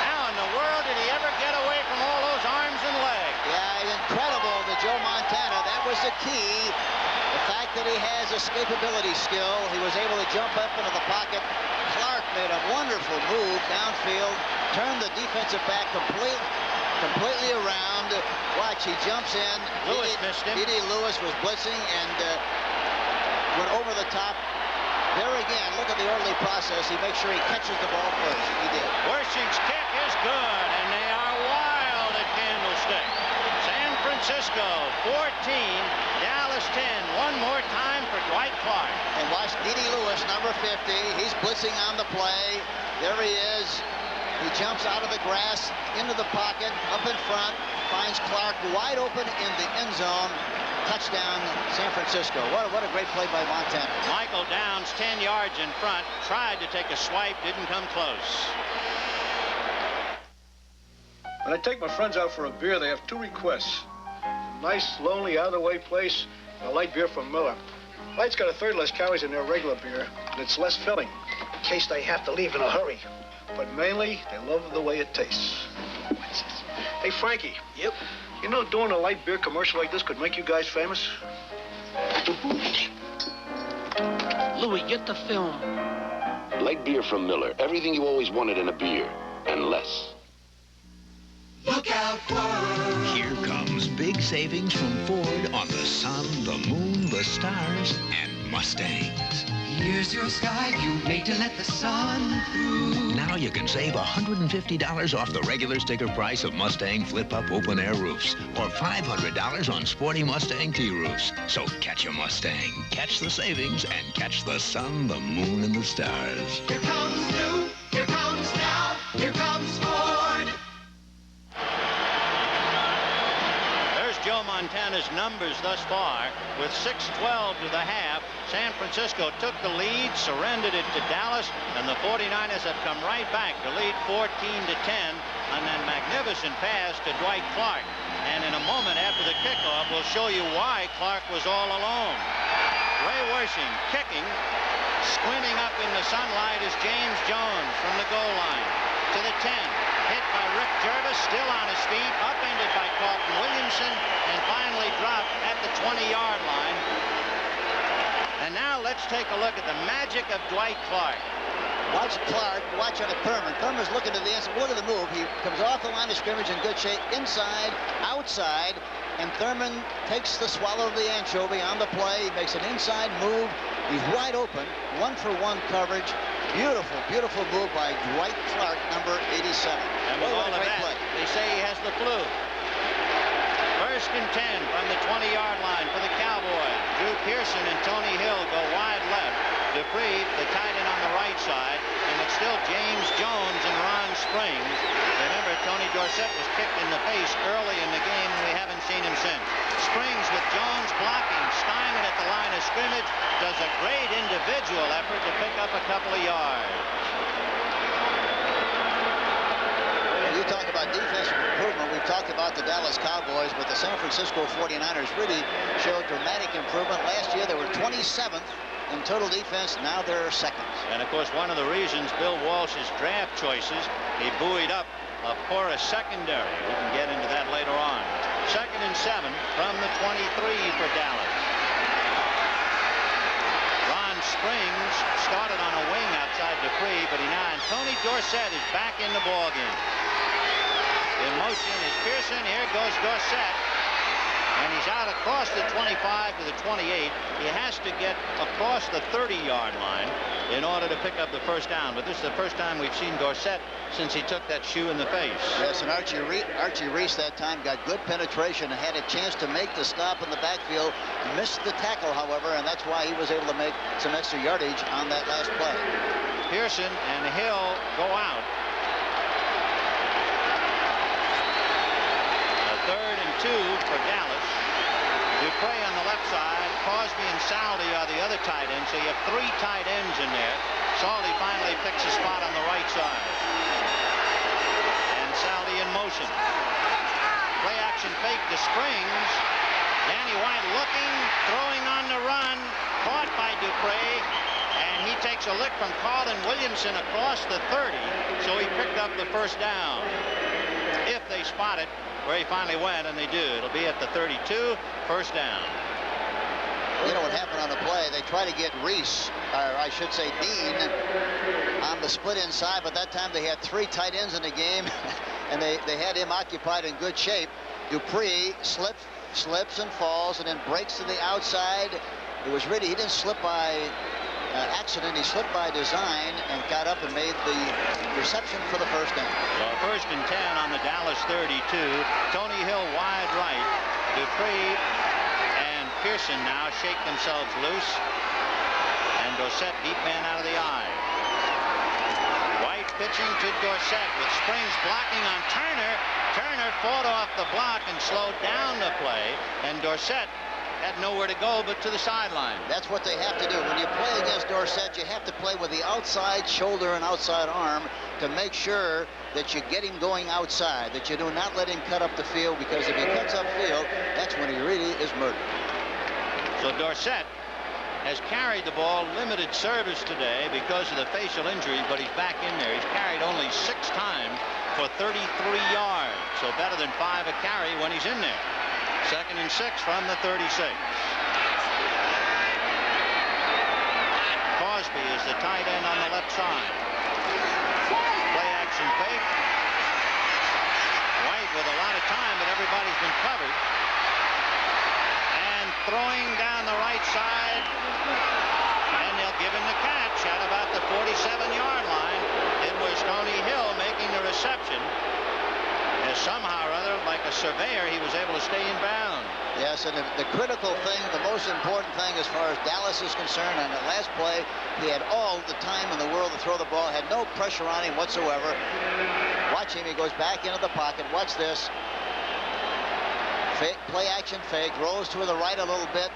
How in the world did he ever get away from all those arms and legs?
Yeah, incredible to Joe Montana. That was the key. The fact that he has escapability skill, he was able to jump up into the pocket. Clark made a wonderful move downfield, turned the defensive back completely around. Watch, he jumps in.
Lewis missed him.
D.D. Lewis was blitzing and went over the top. There again, look at the early process. He makes sure he catches the ball first. He did.
Wersching's kick is good, and they are wild at Candlestick. San Francisco 14, Dallas 10. One more time for Dwight Clark.
And watch D.D. Lewis, number 50. He's blitzing on the play. There he is. He jumps out of the grass into the pocket, up in front, finds Clark wide open in the end zone. Touchdown, San Francisco. What a great play by Montana.
Michael Downs, 10 yards in front, tried to take a swipe, didn't come close.
When I take my friends out for a beer, they have 2 requests. A nice, lonely, out-of-the-way place, and a light beer from Miller. Light's got 1/3 less calories than their regular beer, and it's less filling, in case they have to leave in a hurry. But mainly, they love the way it tastes. Hey, Frankie.
Yep.
You know doing a light beer commercial like this could make you guys famous?
Louis, get the film.
Light beer from Miller. Everything you always wanted in a beer, and less.
Look out, Ford!
Here comes big savings from Ford on the sun, the moon, the stars, and Mustangs.
Here's your sky view made to let the sun through.
Now you can save $150 off the regular sticker price of Mustang flip-up open-air roofs, or $500 on sporty Mustang T-roofs. So catch a Mustang, catch the savings, and catch the sun, the moon, and the stars.
Here comes new, here comes now, here comes Ford.
There's Joe Montana's numbers thus far. With 6:12 to the half, San Francisco took the lead, surrendered it to Dallas, and the 49ers have come right back to lead 14-10 on that magnificent pass to Dwight Clark. And in a moment after the kickoff, we'll show you why Clark was all alone. Ray Wersching kicking. Squinting up in the sunlight is James Jones from the goal line. To the 10. Hit by Rick Jervis, still on his feet, upended by Carlton Williamson, and finally dropped at the 20-yard line. And now let's take a look at the magic of Dwight Clark.
Watch Clark, watch on a Thurman. Thurman's looking to the inside. Look at the move. He comes off the line of scrimmage in good shape, inside, outside, and Thurman takes the swallow of the anchovy on the play. He makes an inside move. He's wide open, 1-for-1 coverage. Beautiful, beautiful move by Dwight Clark, number 87.
And with all of that, they say he has the flu. 1st and 10 from the 20-yard line for the Cowboys. Drew Pearson and Tony Hill go wide left. DuPree, the tight end on the right side, and it's still James Jones and Ron Springs. Remember, Tony Dorsett was kicked in the face early in the game, and we haven't seen him since. Springs with Jones blocking, Steinman at the line of scrimmage, does a great individual effort to pick up a couple of yards.
You talk about defensive improvement. We've talked about the Dallas Cowboys, but the San Francisco 49ers really showed dramatic improvement. Last year, they were 27th in total defense. Now they're second.
And, of course, one of the reasons Bill Walsh's draft choices, he buoyed up a porous secondary. We can get into that later on. 2nd and 7 from the 23 for Dallas. Ron Springs started on a wing outside DuPree, but and Tony Dorsett is back in the ballgame. In motion is Pearson. Here goes Dorsett. And he's out across the 25 to the 28. He has to get across the 30-yard line in order to pick up the first down. But this is the first time we've seen Dorsett since he took that shoe in the face.
Yes, and Archie Reese that time got good penetration and had a chance to make the stop in the backfield. Missed the tackle, however, and that's why he was able to make some extra yardage on that last play.
Pearson and Hill go out. 3rd and 2 for Dallas. DuPree on the left side. Crosby and Saldi are the other tight ends. So you have 3 tight ends in there. Saldi finally picks a spot on the right side. And Saldi in motion. Play action fake to Springs. Danny White looking, throwing on the run. Caught by DuPree. And he takes a lick from Carlin Williamson across the 30. So he picked up the first down. If they spot it where he finally went, and they do. It'll be at the 32, first down.
You know what happened on the play? They try to get Reese, or I should say Dean, on the split inside, but that time they had 3 tight ends in the game, and they had him occupied in good shape. DuPree slips and falls, and then breaks to the outside. It was really, he didn't slip by accident, he slipped by design and got up and made the reception for the first down.
So 1st and 10 on the Dallas 32. Tony Hill wide right. DuPree and Pearson now shake themselves loose. And Dorsett deep man out of the eye. White pitching to Dorsett with Springs blocking on Turner. Turner fought off the block and slowed down the play. And Dorsett had nowhere to go but to the sideline.
That's what they have to do. When you play against Dorsett, you have to play with the outside shoulder and outside arm to make sure that you get him going outside, that you do not let him cut up the field, because if he cuts up field, that's when he really is murdered.
So Dorsett has carried the ball, limited service today because of the facial injury, but he's back in there. He's carried only 6 times for 33 yards, so better than 5 a carry when he's in there. 2nd and 6 from the 36. Crosby is the tight end on the left side. Play action fake. White with a lot of time, but everybody's been covered. And throwing down the right side. And they'll give him the catch at about the 47-yard line. It was Tony Hill making the reception. Somehow or other, like a surveyor, he was able to stay in bounds.
Yes, and the critical thing, the most important thing as far as Dallas is concerned, on that last play, he had all the time in the world to throw the ball, had no pressure on him whatsoever. Watch him, he goes back into the pocket. Watch this. Fake, play action fake, rolls to the right a little bit.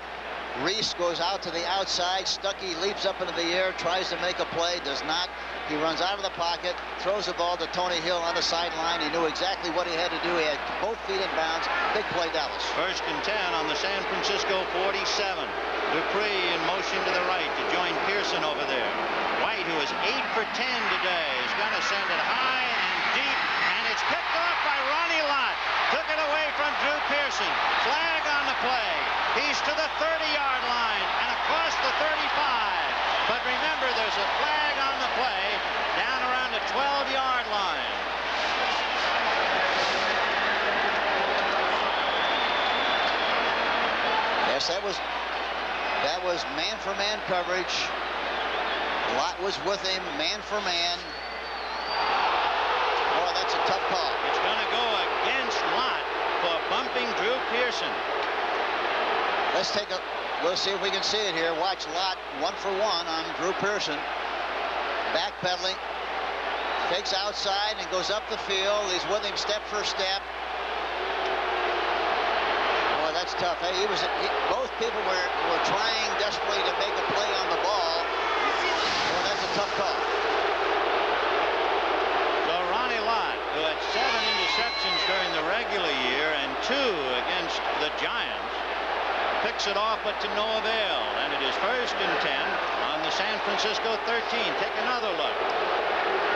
Reese goes out to the outside. Stuckey leaps up into the air, tries to make a play, does not. He runs out of the pocket, throws the ball to Tony Hill on the sideline. He knew exactly what he had to do. He had both feet in bounds. Big play, Dallas.
1st and 10 on the San Francisco 47. DuPree in motion to the right to join Pearson over there. White, who is 8 for 10 today, is going to send it high and deep, and it's picked off by Ronnie Lott. Took it away from Drew Pearson. Flag on the play. He's to the 30-yard line and across the 35. But remember, there's a flag on the play,
that was man-for-man coverage. Lott was with him, man for man. Boy, that's a tough call.
It's going to go against Lott for bumping Drew Pearson.
Let's see if we can see it here. Watch Lott 1-for-1 on Drew Pearson. Backpedaling. Takes outside and goes up the field. He's with him step for step. Boy, that's tough. Hey, both people were trying desperately to make a play on the ball. Boy, that's a tough call.
So Ronnie Lott, who had 7 interceptions during the regular year and 2 against the Giants, picks it off, but to no avail. And it is 1st and 10 on the San Francisco 13. Take another look.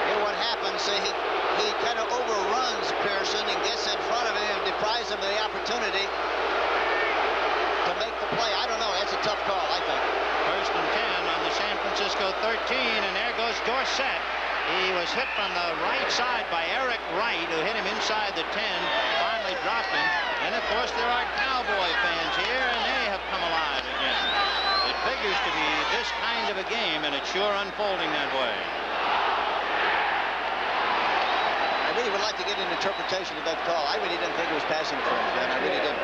Here what happens, he kind of overruns Pearson and gets in front of him and deprives him of the opportunity to make the play. I don't know. That's a tough call, I think.
1st and 10 on the San Francisco 13, and there goes Dorsett. He was hit from the right side by Eric Wright, who hit him inside the 10, finally dropped him. And, of course, there are Cowboy fans here, and they have come alive again. It figures to be this kind of a game, and it's sure unfolding that way.
I really would like to get an interpretation of that call. I really didn't think it was passing interference, Ben. I really didn't.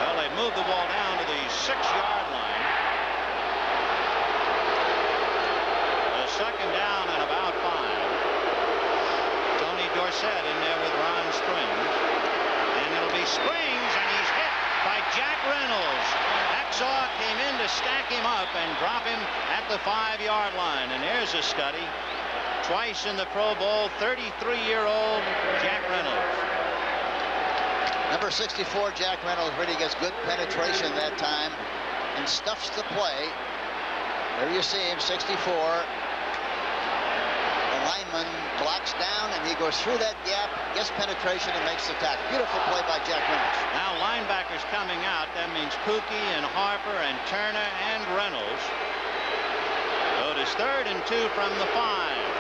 Well, they've moved the ball down to the 6-yard line. A 2nd down and about 5. Tony Dorsett in there with Ron Springs. And it'll be Springs, and he's hit by Jack Reynolds. Exaw came in to stack him up and drop him at the 5-yard line. And there's a study. Twice in the Pro Bowl, 33-year-old Jack Reynolds.
Number 64, Jack Reynolds, really gets good penetration that time and stuffs the play. There you see him, 64. The lineman blocks down, and he goes through that gap, gets penetration, and makes the tackle. Beautiful play by Jack Reynolds.
Now linebackers coming out. That means Pookie and Harper and Turner and Reynolds. So it is 3rd and 2 from the 5.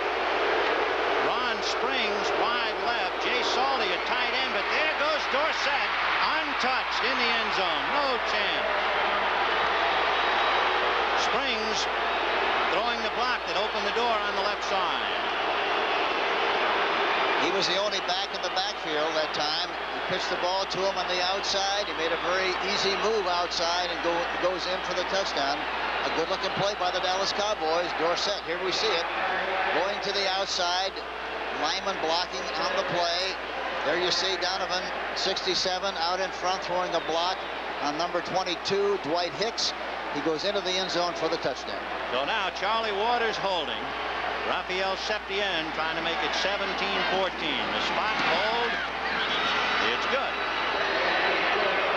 Ron Springs wide left. Jay Salty at tight end, but there goes Dorsett untouched in the end zone. No chance. Springs throwing the block that opened the door on the left side.
He was the only back in the backfield that time. He pitched the ball to him on the outside. He made a very easy move outside and goes in for the touchdown. A good-looking play by the Dallas Cowboys. Dorsett, here we see it, going to the outside. Lyman blocking on the play. There you see Donovan, 67, out in front throwing the block on number 22, Dwight Hicks. He goes into the end zone for the touchdown.
So now Charlie Waters holding. Raphael Septien trying to make it 17-14. The spot hold. It's good.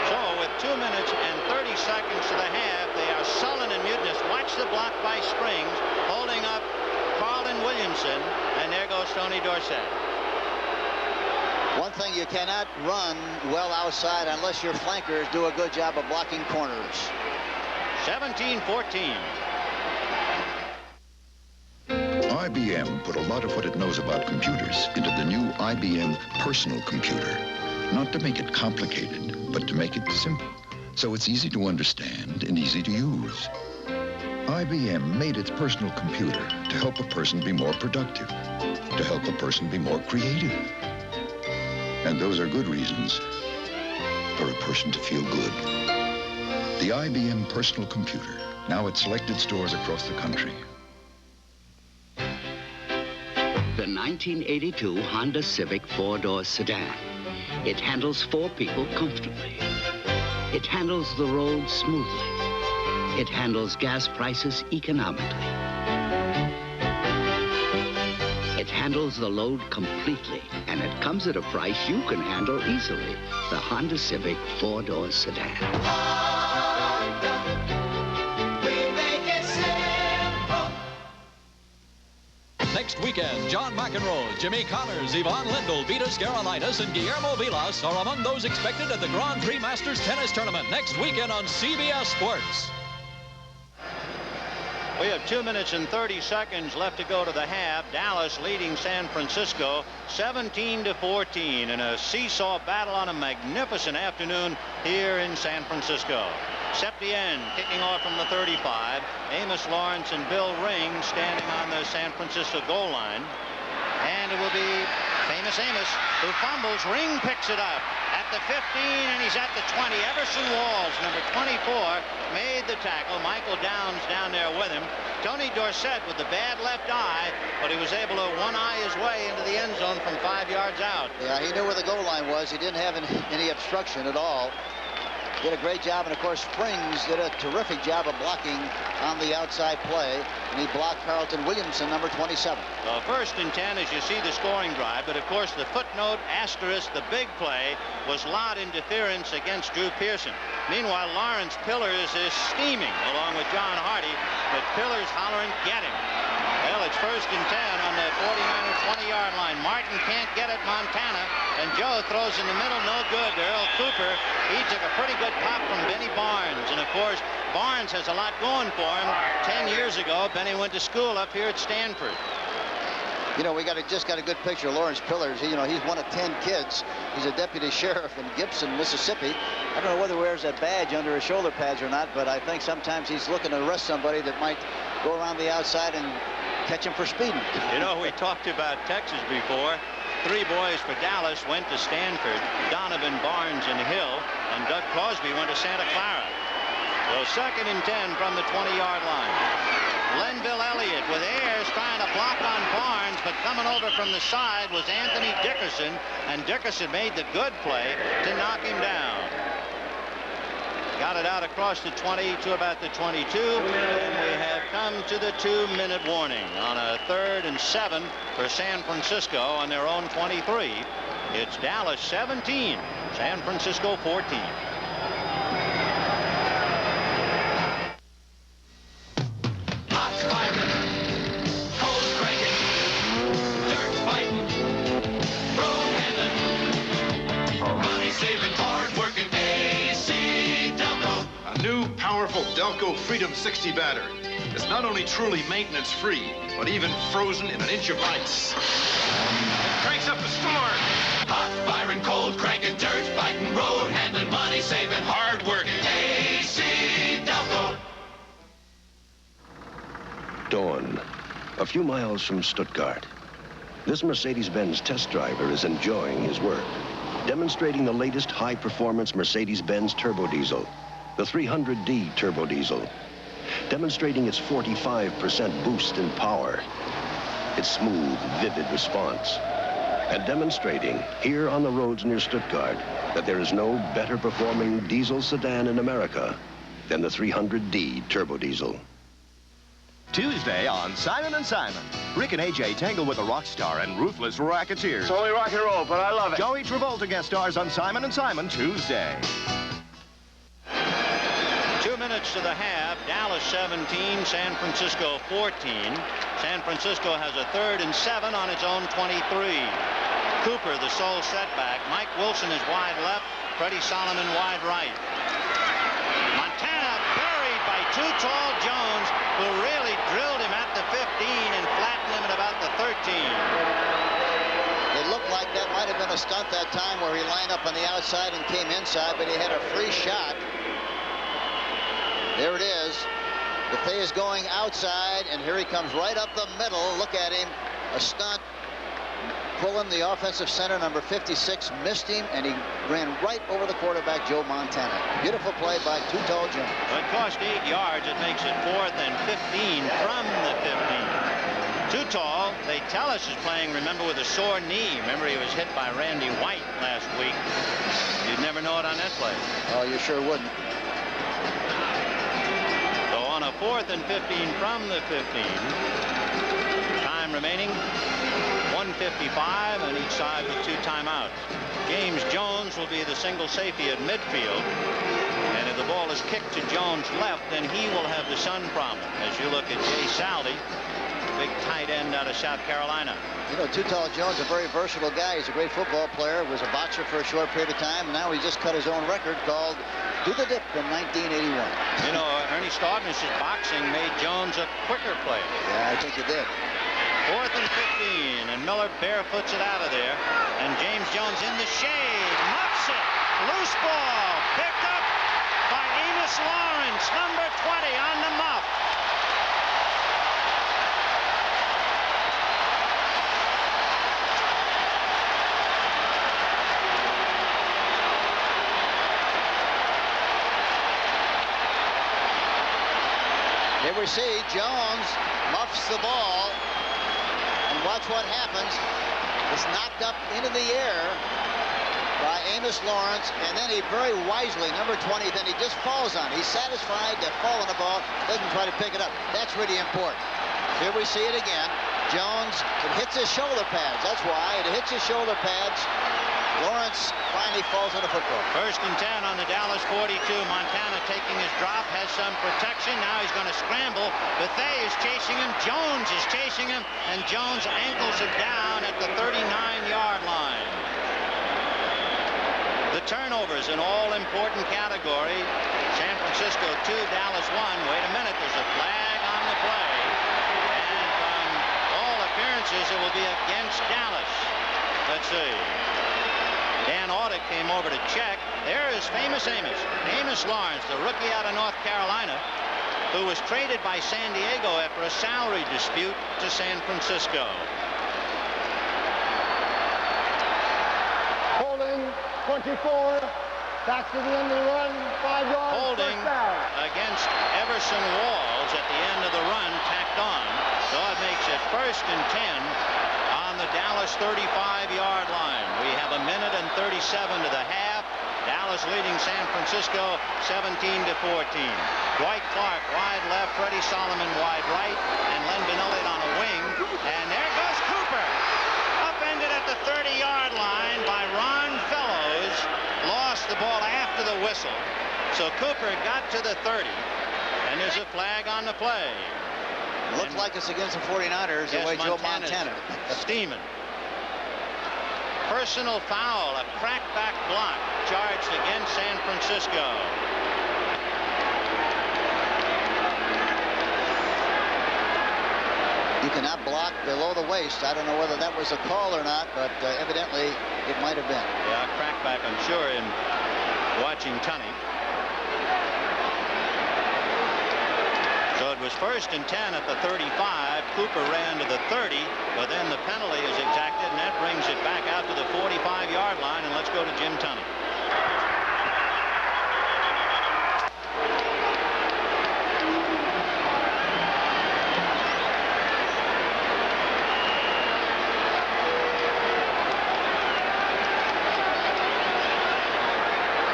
So with 2 minutes and 30 seconds to the half, they are sullen and mutinous. Watch the block by Springs, holding up Carlton Williamson, and there goes Tony Dorsett.
One thing, you cannot run well outside unless your flankers do a good job of blocking corners.
17-14.
IBM put a lot of what it knows about computers into the new IBM personal computer. Not to make it complicated, but to make it simple, so it's easy to understand and easy to use. IBM made its personal computer to help a person be more productive, to help a person be more creative. And those are good reasons for a person to feel good. The IBM personal computer, now at selected stores across the country.
The 1982 Honda Civic 4-door sedan. It handles 4 people comfortably. It handles the road smoothly. It handles gas prices economically. It handles the load completely, and it comes at a price you can handle easily. The Honda Civic 4-door sedan.
Next weekend, John McEnroe, Jimmy Connors, Yvonne Lindell, Vitas Gerolaitis, and Guillermo Vilas are among those expected at the Grand Prix Masters Tennis Tournament next weekend on CBS Sports.
We have 2 minutes and 30 seconds left to go to the half. Dallas leading San Francisco 17-14 in a seesaw battle on a magnificent afternoon here in San Francisco. Septien kicking off from the 35. Amos Lawrence and Bill Ring standing on the San Francisco goal line. And it will be famous Amos who fumbles. Ring picks it up at the 15, and he's at the 20. Everson Walls, number 24, made the tackle. Michael Downs down there with him. Tony Dorsett with the bad left eye, but he was able to one-eye his way into the end zone from 5 yards out.
Yeah, he knew where the goal line was. He didn't have any obstruction at all. Did a great job, and of course Springs did a terrific job of blocking on the outside play, and he blocked Carlton Williamson, number 27.
Well, 1st and 10 as you see the scoring drive, but of course the footnote asterisk, the big play was lot interference against Drew Pearson. Meanwhile, Lawrence Pillars is steaming along with John Hardy, but Pillars hollering, get him. Well, it's 1st and 10 on the 49er 20-yard line. Martin can't get it, Montana, and Joe throws in the middle, no good to Earl Cooper. He took a pretty good pop from Benny Barnes, and of course Barnes has a lot going for him. 10 years ago, Benny went to school up here at Stanford.
You know, we just got a good picture of Lawrence Pillars. He's one of 10 kids. He's a deputy sheriff in Gibson, Mississippi. I don't know whether he wears that badge under his shoulder pads or not, but I think sometimes he's looking to arrest somebody that might go around the outside and catch him for speeding.
You know, we talked about Texas before. 3 boys for Dallas went to Stanford. Donovan, Barnes, and Hill. And Doug Crosby went to Santa Clara. So 2nd and 10 from the 20-yard line. Lenville Elliott with Ayers trying to block on Barnes, but coming over from the side was Anthony Dickerson, and Dickerson made the good play to knock him down. Got it out across the 20 to about the 22, and we have come to the 2-minute warning on a 3rd and 7 for San Francisco on their own 23. It's Dallas 17, San Francisco 14.
Powerful Delco Freedom 60 batter. It's not only truly maintenance-free, but even frozen in an inch of ice. It cranks up the storm.
Hot, firing, cold, cranking, dirt, fighting, road handling, money saving, hard working. AC Delco.
Dawn, a few miles from Stuttgart. This Mercedes-Benz test driver is enjoying his work, demonstrating the latest high-performance Mercedes-Benz turbo diesel, the 300D turbo diesel, demonstrating its 45% boost in power, its smooth, vivid response, and demonstrating here on the roads near Stuttgart that there is no better performing diesel sedan in America than the 300D turbo diesel.
Tuesday on Simon & Simon. Rick and AJ tangle with a rock star and ruthless racketeers.
It's only rock and roll, but I love it.
Joey Travolta guest stars on Simon & Simon Tuesday.
2 minutes to the half. Dallas 17, San Francisco 14. San Francisco has a 3rd and 7 on its own 23. Cooper, the sole setback. Mike Wilson is wide left. Freddie Solomon wide right. Montana buried by Too Tall Jones, who really drilled him at the 15 and flattened him at about the 13.
It looked like that might have been a stunt that time where he lined up on the outside and came inside, but he had a free shot. There it is. DeFay is going outside, and here he comes right up the middle. Look at him. A stunt. Pulling the offensive center, number 56, missed him, and he ran right over the quarterback, Joe Montana. Beautiful play by Too Tall Jones.
Well, it cost 8 yards. It makes it 4th and 15 from the 15. Too Tall, they tell us, is playing, remember, with a sore knee. Remember, he was hit by Randy White last week. You'd never know it on that play.
Oh, you sure wouldn't.
So on a 4th and 15 from the 15. Time remaining, 1:55 on each side with 2 timeouts. James Jones will be the single safety at midfield. And if the ball is kicked to Jones' left, then he will have the sun problem. As you look at Jay Saldi, big tight end out of South Carolina.
You know, Too Tall Jones, a very versatile guy. He's a great football player. Was a boxer for a short period of time, and now he just cut his own record called Do the Dip in 1981.
You know, Ernie Stodnish's boxing made Jones a quicker player.
Yeah, I think it did.
4th and 15, and Miller barefoots it out of there. And James Jones in the shade, muffs it. Loose ball, picked up by Amos Lawrence, number 20 on the muff.
Here we see Jones muffs the ball, and watch what happens. It's knocked up into the air by Amos Lawrence, and then he very wisely, number 20, then he just falls on it. He's satisfied to fall on the ball, doesn't try to pick it up. That's really important. Here we see it again. Jones, it hits his shoulder pads. That's why it hits his shoulder pads. Lawrence finally falls on the football.
1st and 10 on the Dallas 42. Montana taking his drop, has some protection. Now he's going to scramble. Bethea is chasing him. Jones is chasing him. And Jones ankles it down at the 39-yard line. The turnovers, an all-important category. San Francisco 2, Dallas 1. Wait a minute, there's a flag on the play. And from all appearances, it will be against Dallas. Let's see. Dan Audick came over to check. There is famous Amos Lawrence, the rookie out of North Carolina, who was traded by San Diego after a salary dispute to San Francisco.
Holding 24. Back to the end of the run. 5 yards.
Holding against Everson Walls at the end of the run, tacked on. So it makes it 1st and 10 on the Dallas 35-yard line. We have a minute and 37 to the half. Dallas leading San Francisco 17-14. Dwight Clark wide left, Freddie Solomon wide right, and Len Ben Elliott on a wing. And there goes Cooper. Upended at the 30-yard line by Ron Fellows. Lost the ball after the whistle. So Cooper got to the 30, and there's a flag on the play.
Looks like it's against the 49ers, the way Joe Montana.
Steaming. Personal foul, a crackback block charged against San Francisco.
You cannot block below the waist. I don't know whether that was a call or not, but evidently it might have been.
Yeah, crackback, I'm sure, in watching Tunney. So it was 1st and 10 at the 35. Cooper ran to the 30, but then the penalty is exacted, and that brings it back out to the 45-yard line, and let's go to Jim Tunney.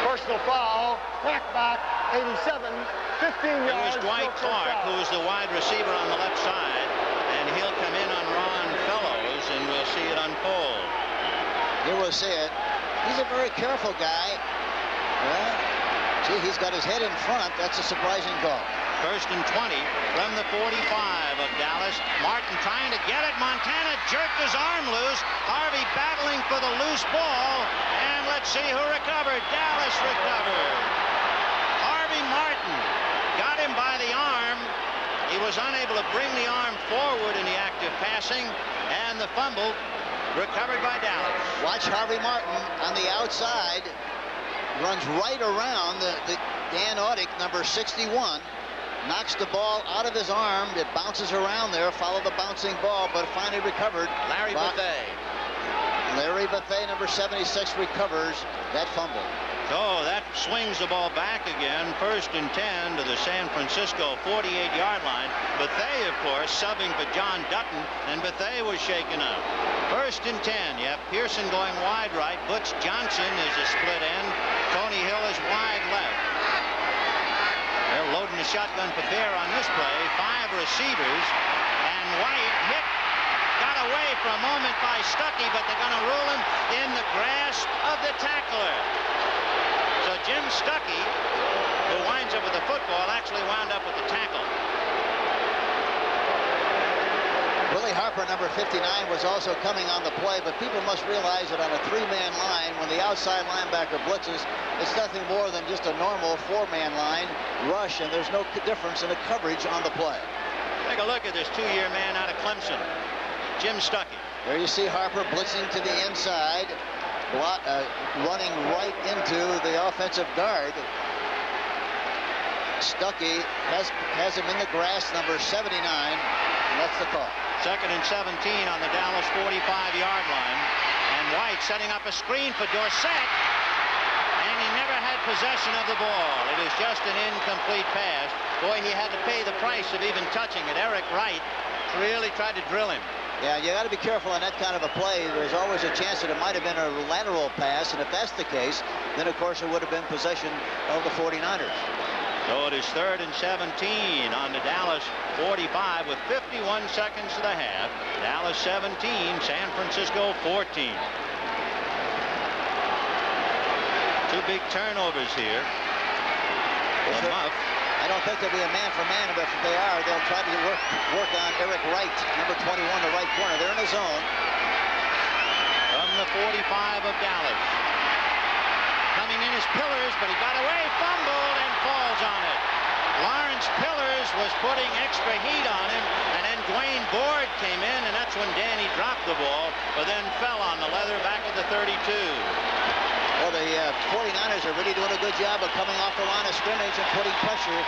Personal foul. Crackback. 87. 15 yards.
It was Dwight Clark, who was the wide receiver on the left side, and he'll come in on Ron Fellows, and we'll see it unfold.
Here we'll see it. He's a very careful guy. Well, gee, he's got his head in front. That's a surprising call.
1st and 20 from the 45 of Dallas. Martin trying to get it. Montana jerked his arm loose. Harvey battling for the loose ball. And let's see who recovered. Dallas recovered. Harvey Martin got him by the arm. He was unable to bring the arm forward in the act of passing. And the fumble recovered by Dallas.
Watch Harvey Martin on the outside. Runs right around the Dan Audick, number 61. Knocks the ball out of his arm. It bounces around there. Follow the bouncing ball, but finally recovered.
Larry Bethea.
Larry Bethea, number 76, recovers that fumble.
So that swings the ball back again. 1st and 10 to the San Francisco 48-yard line. Bethea, of course, subbing for John Dutton, and Bethea was shaken up. 1st and 10. You have Pearson going wide right. Butch Johnson is a split end. Tony Hill is wide left. They're loading the shotgun for Bear on this play. 5 receivers, and White got away for a moment by Stuckey, but they're going to rule him in the grasp of the tackler. So Jim Stuckey, who winds up with the football, actually wound up with the tackle.
Willie Harper, number 59, was also coming on the play, but people must realize that on a 3-man line, when the outside linebacker blitzes, it's nothing more than just a normal 4-man line rush, and there's no difference in the coverage on the play.
Take a look at this 2-year man out of Clemson, Jim Stuckey.
There you see Harper blitzing to the inside, running right into the offensive guard. Stuckey has him in the grass, number 79, and that's the call.
2nd and 17 on the Dallas 45-yard line. And White setting up a screen for Dorsett. And he never had possession of the ball. It is just an incomplete pass. Boy, he had to pay the price of even touching it. Eric Wright really tried to drill him.
Yeah, you got to be careful on that kind of a play. There's always a chance that it might have been a lateral pass. And if that's the case, then, of course, it would have been possession of the 49ers.
So it is 3rd and 17 on the Dallas 45 with 51 seconds to the half. Dallas 17, San Francisco 14. 2 big turnovers here.
I don't think there'll be a man-for-man, but if they are, they'll try to work on Eric Wright, number 21, the right corner. They're in the zone.
From the 45 of Dallas. Coming in is Pillars, but he got away, fumbled, and falls on it. Lawrence Pillars was putting extra heat on him, and then Dwayne Board came in, and that's when Danny dropped the ball, but then fell on the leather back at the 32.
Well, the 49ers are really doing a good job of coming off the line of scrimmage and putting pressure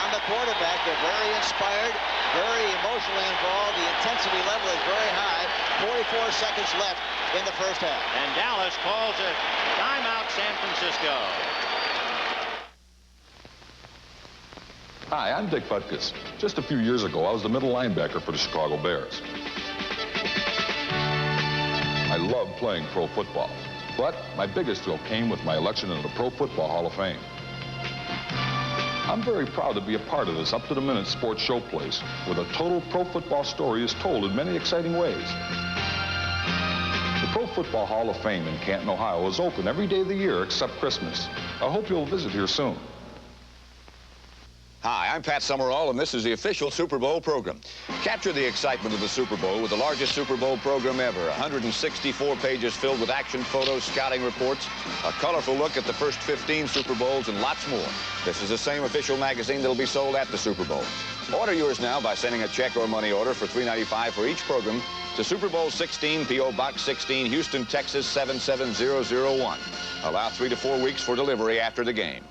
on the quarterback. They're very inspired, very emotionally involved. The intensity level is very high. 44 seconds left in the first half.
And Dallas calls a timeout, San Francisco.
Hi, I'm Dick Butkus. Just a few years ago, I was the middle linebacker for the Chicago Bears. I love playing pro football, but my biggest thrill came with my election into the Pro Football Hall of Fame. I'm very proud to be a part of this up-to-the-minute sports showplace where the total pro football story is told in many exciting ways. The Pro Football Hall of Fame in Canton, Ohio is open every day of the year except Christmas. I hope you'll visit here soon.
Hi, I'm Pat Summerall, and this is the official Super Bowl program. Capture the excitement of the Super Bowl with the largest Super Bowl program ever. 164 pages filled with action photos, scouting reports, a colorful look at the first 15 Super Bowls, and lots more. This is the same official magazine that'll be sold at the Super Bowl. Order yours now by sending a check or money order for $3.95 for each program to Super Bowl 16, P.O. Box 16, Houston, Texas 77001. Allow 3 to 4 weeks for delivery after the game.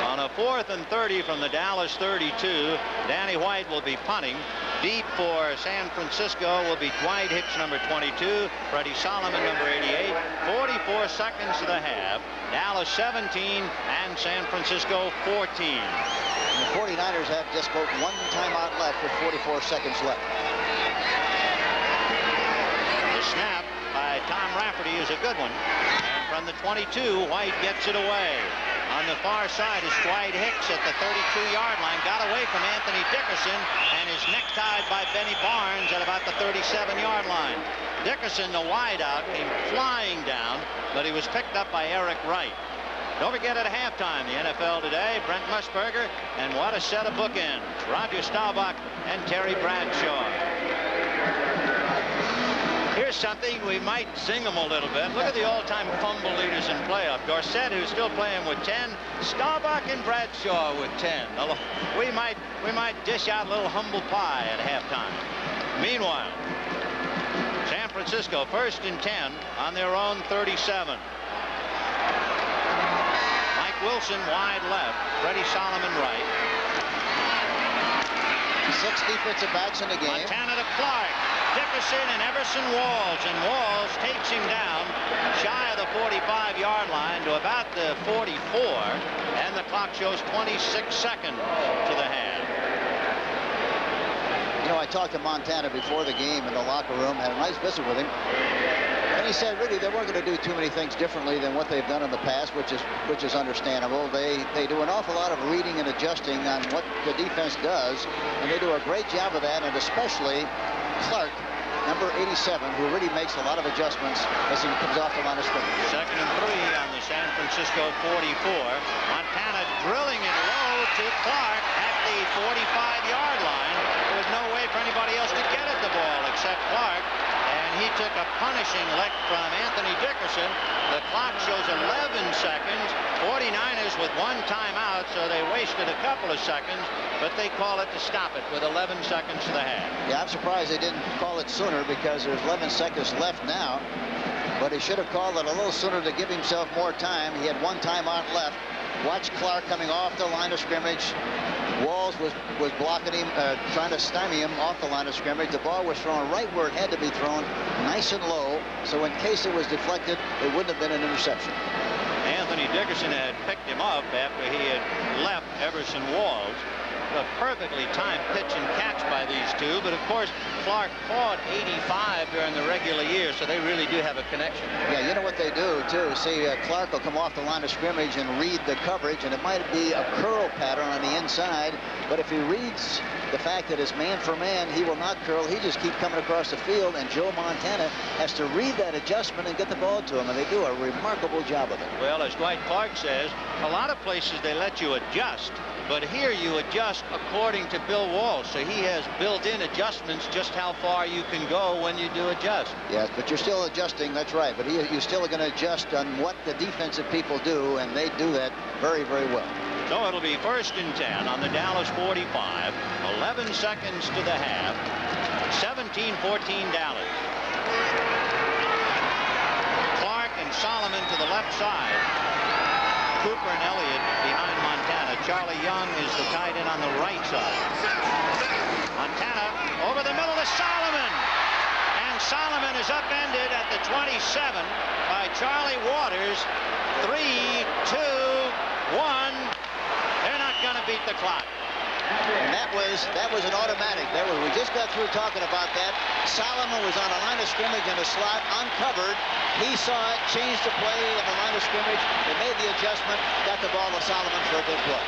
On a 4th and 30 from the Dallas 32, Danny White will be punting. Deep for San Francisco will be Dwight Hicks, number 22, Freddie Solomon, number 88. 44 seconds to the half. Dallas 17 and San Francisco 14.
And the 49ers have just about 1 timeout left with 44 seconds left.
The snap by Tom Rafferty is a good one. And from the 22, White gets it away. On the far side is Dwight Hicks at the 32-yard line. Got away from Anthony Dickerson and is necktied by Benny Barnes at about the 37-yard line. Dickerson, the wideout, came flying down, but he was picked up by Eric Wright. Don't forget at halftime, the NFL today, Brent Musburger, and what a set of bookends. Roger Staubach and Terry Bradshaw. Here's something, we might sing them a little bit. Look at the all-time fumble leaders in playoff. Dorsett, who's still playing with 10. Staubach and Bradshaw with 10. We might dish out a little humble pie at halftime. Meanwhile, San Francisco 1st and 10 on their own 37. Mike Wilson wide left. Freddie Solomon right.
6 defensive backs in the game.
Montana to Clark. Dickerson and Everson Walls, and Walls takes him down shy of the 45-yard line to about the 44, and the clock shows 26 seconds to the half.
You know, I talked to Montana before the game in the locker room, had a nice visit with him, and he said really they weren't going to do too many things differently than what they've done in the past, which is understandable. They do an awful lot of reading and adjusting on what the defense does, and they do a great job of that, and especially Clark number 87, who really makes a lot of adjustments as he comes off the line of scrimmage.
2nd and 3 on the San Francisco 44. Montana drilling it low to Clark at the 45-yard line. There was no way for anybody else to get at the ball except Clark, and he took a punishing lick from Anthony Dickerson. The clock shows 11 seconds. 49ers with 1 timeout, so they wasted a couple of seconds, but they call it to stop it with 11 seconds to the half.
Yeah, I'm surprised they didn't call it sooner because there's 11 seconds left now, but he should have called it a little sooner to give himself more time. He had 1 timeout left. Watch Clark coming off the line of scrimmage. Walls was blocking him, trying to stymie him off the line of scrimmage. The ball was thrown right where it had to be thrown, nice and low, so in case it was deflected, it wouldn't have been an interception.
Anthony Dickerson had picked him up after he had left Everson Walls. A perfectly timed pitch and catch by these two, but of course Clark caught 85 during the regular year, so they really do have a connection.
Yeah, you know what they do too. See, Clark will come off the line of scrimmage and read the coverage, and it might be a curl pattern on the inside, but if he reads the fact that it's man for man, he will not curl. He just keep coming across the field, and Joe Montana has to read that adjustment and get the ball to him, and they do a remarkable job of it.
Well, as Dwight Clark says, a lot of places they let you adjust, but here you adjust according to Bill Walsh. So he has built-in adjustments just how far you can go when you do adjust.
Yes, but you're still adjusting, that's right. But you're still going to adjust on what the defensive people do, and they do that very, very well.
So it'll be 1st and 10 on the Dallas 45. 11 seconds to the half. 17-14 Dallas. Clark and Solomon to the left side. Cooper and Elliott behind Montana. Charlie Young is the tight end on the right side. Montana over the middle to Solomon. And Solomon is upended at the 27 by Charlie Waters. 3, 2, 1. They're not going to beat the clock.
And that was an automatic. We just got through talking about that. Solomon was on a line of scrimmage in a slot, uncovered. He saw it, changed the play in the line of scrimmage. They made the adjustment, got the ball to Solomon for a big play.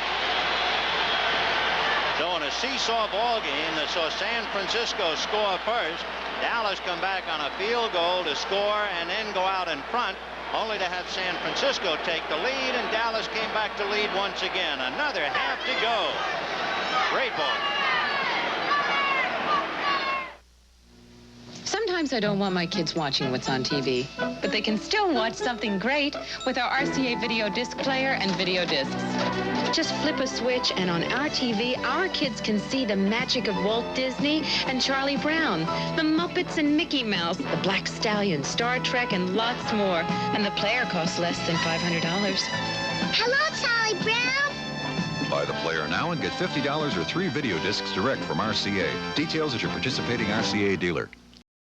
So in a seesaw ball game that saw San Francisco score first, Dallas come back on a field goal to score and then go out in front, only to have San Francisco take the lead, and Dallas came back to lead once again. Another half to go. Great ball.
Sometimes I don't want my kids watching what's on TV, but they can still watch something great with our RCA video disc player and video discs. Just flip a switch, and on our TV, our kids can see the magic of Walt Disney and Charlie Brown, the Muppets and Mickey Mouse, the Black Stallion, Star Trek, and lots more. And the player costs less than $500.
Hello, Charlie Brown.
Buy the player now and get $50 or 3 video discs direct from RCA. Details at your participating RCA dealer.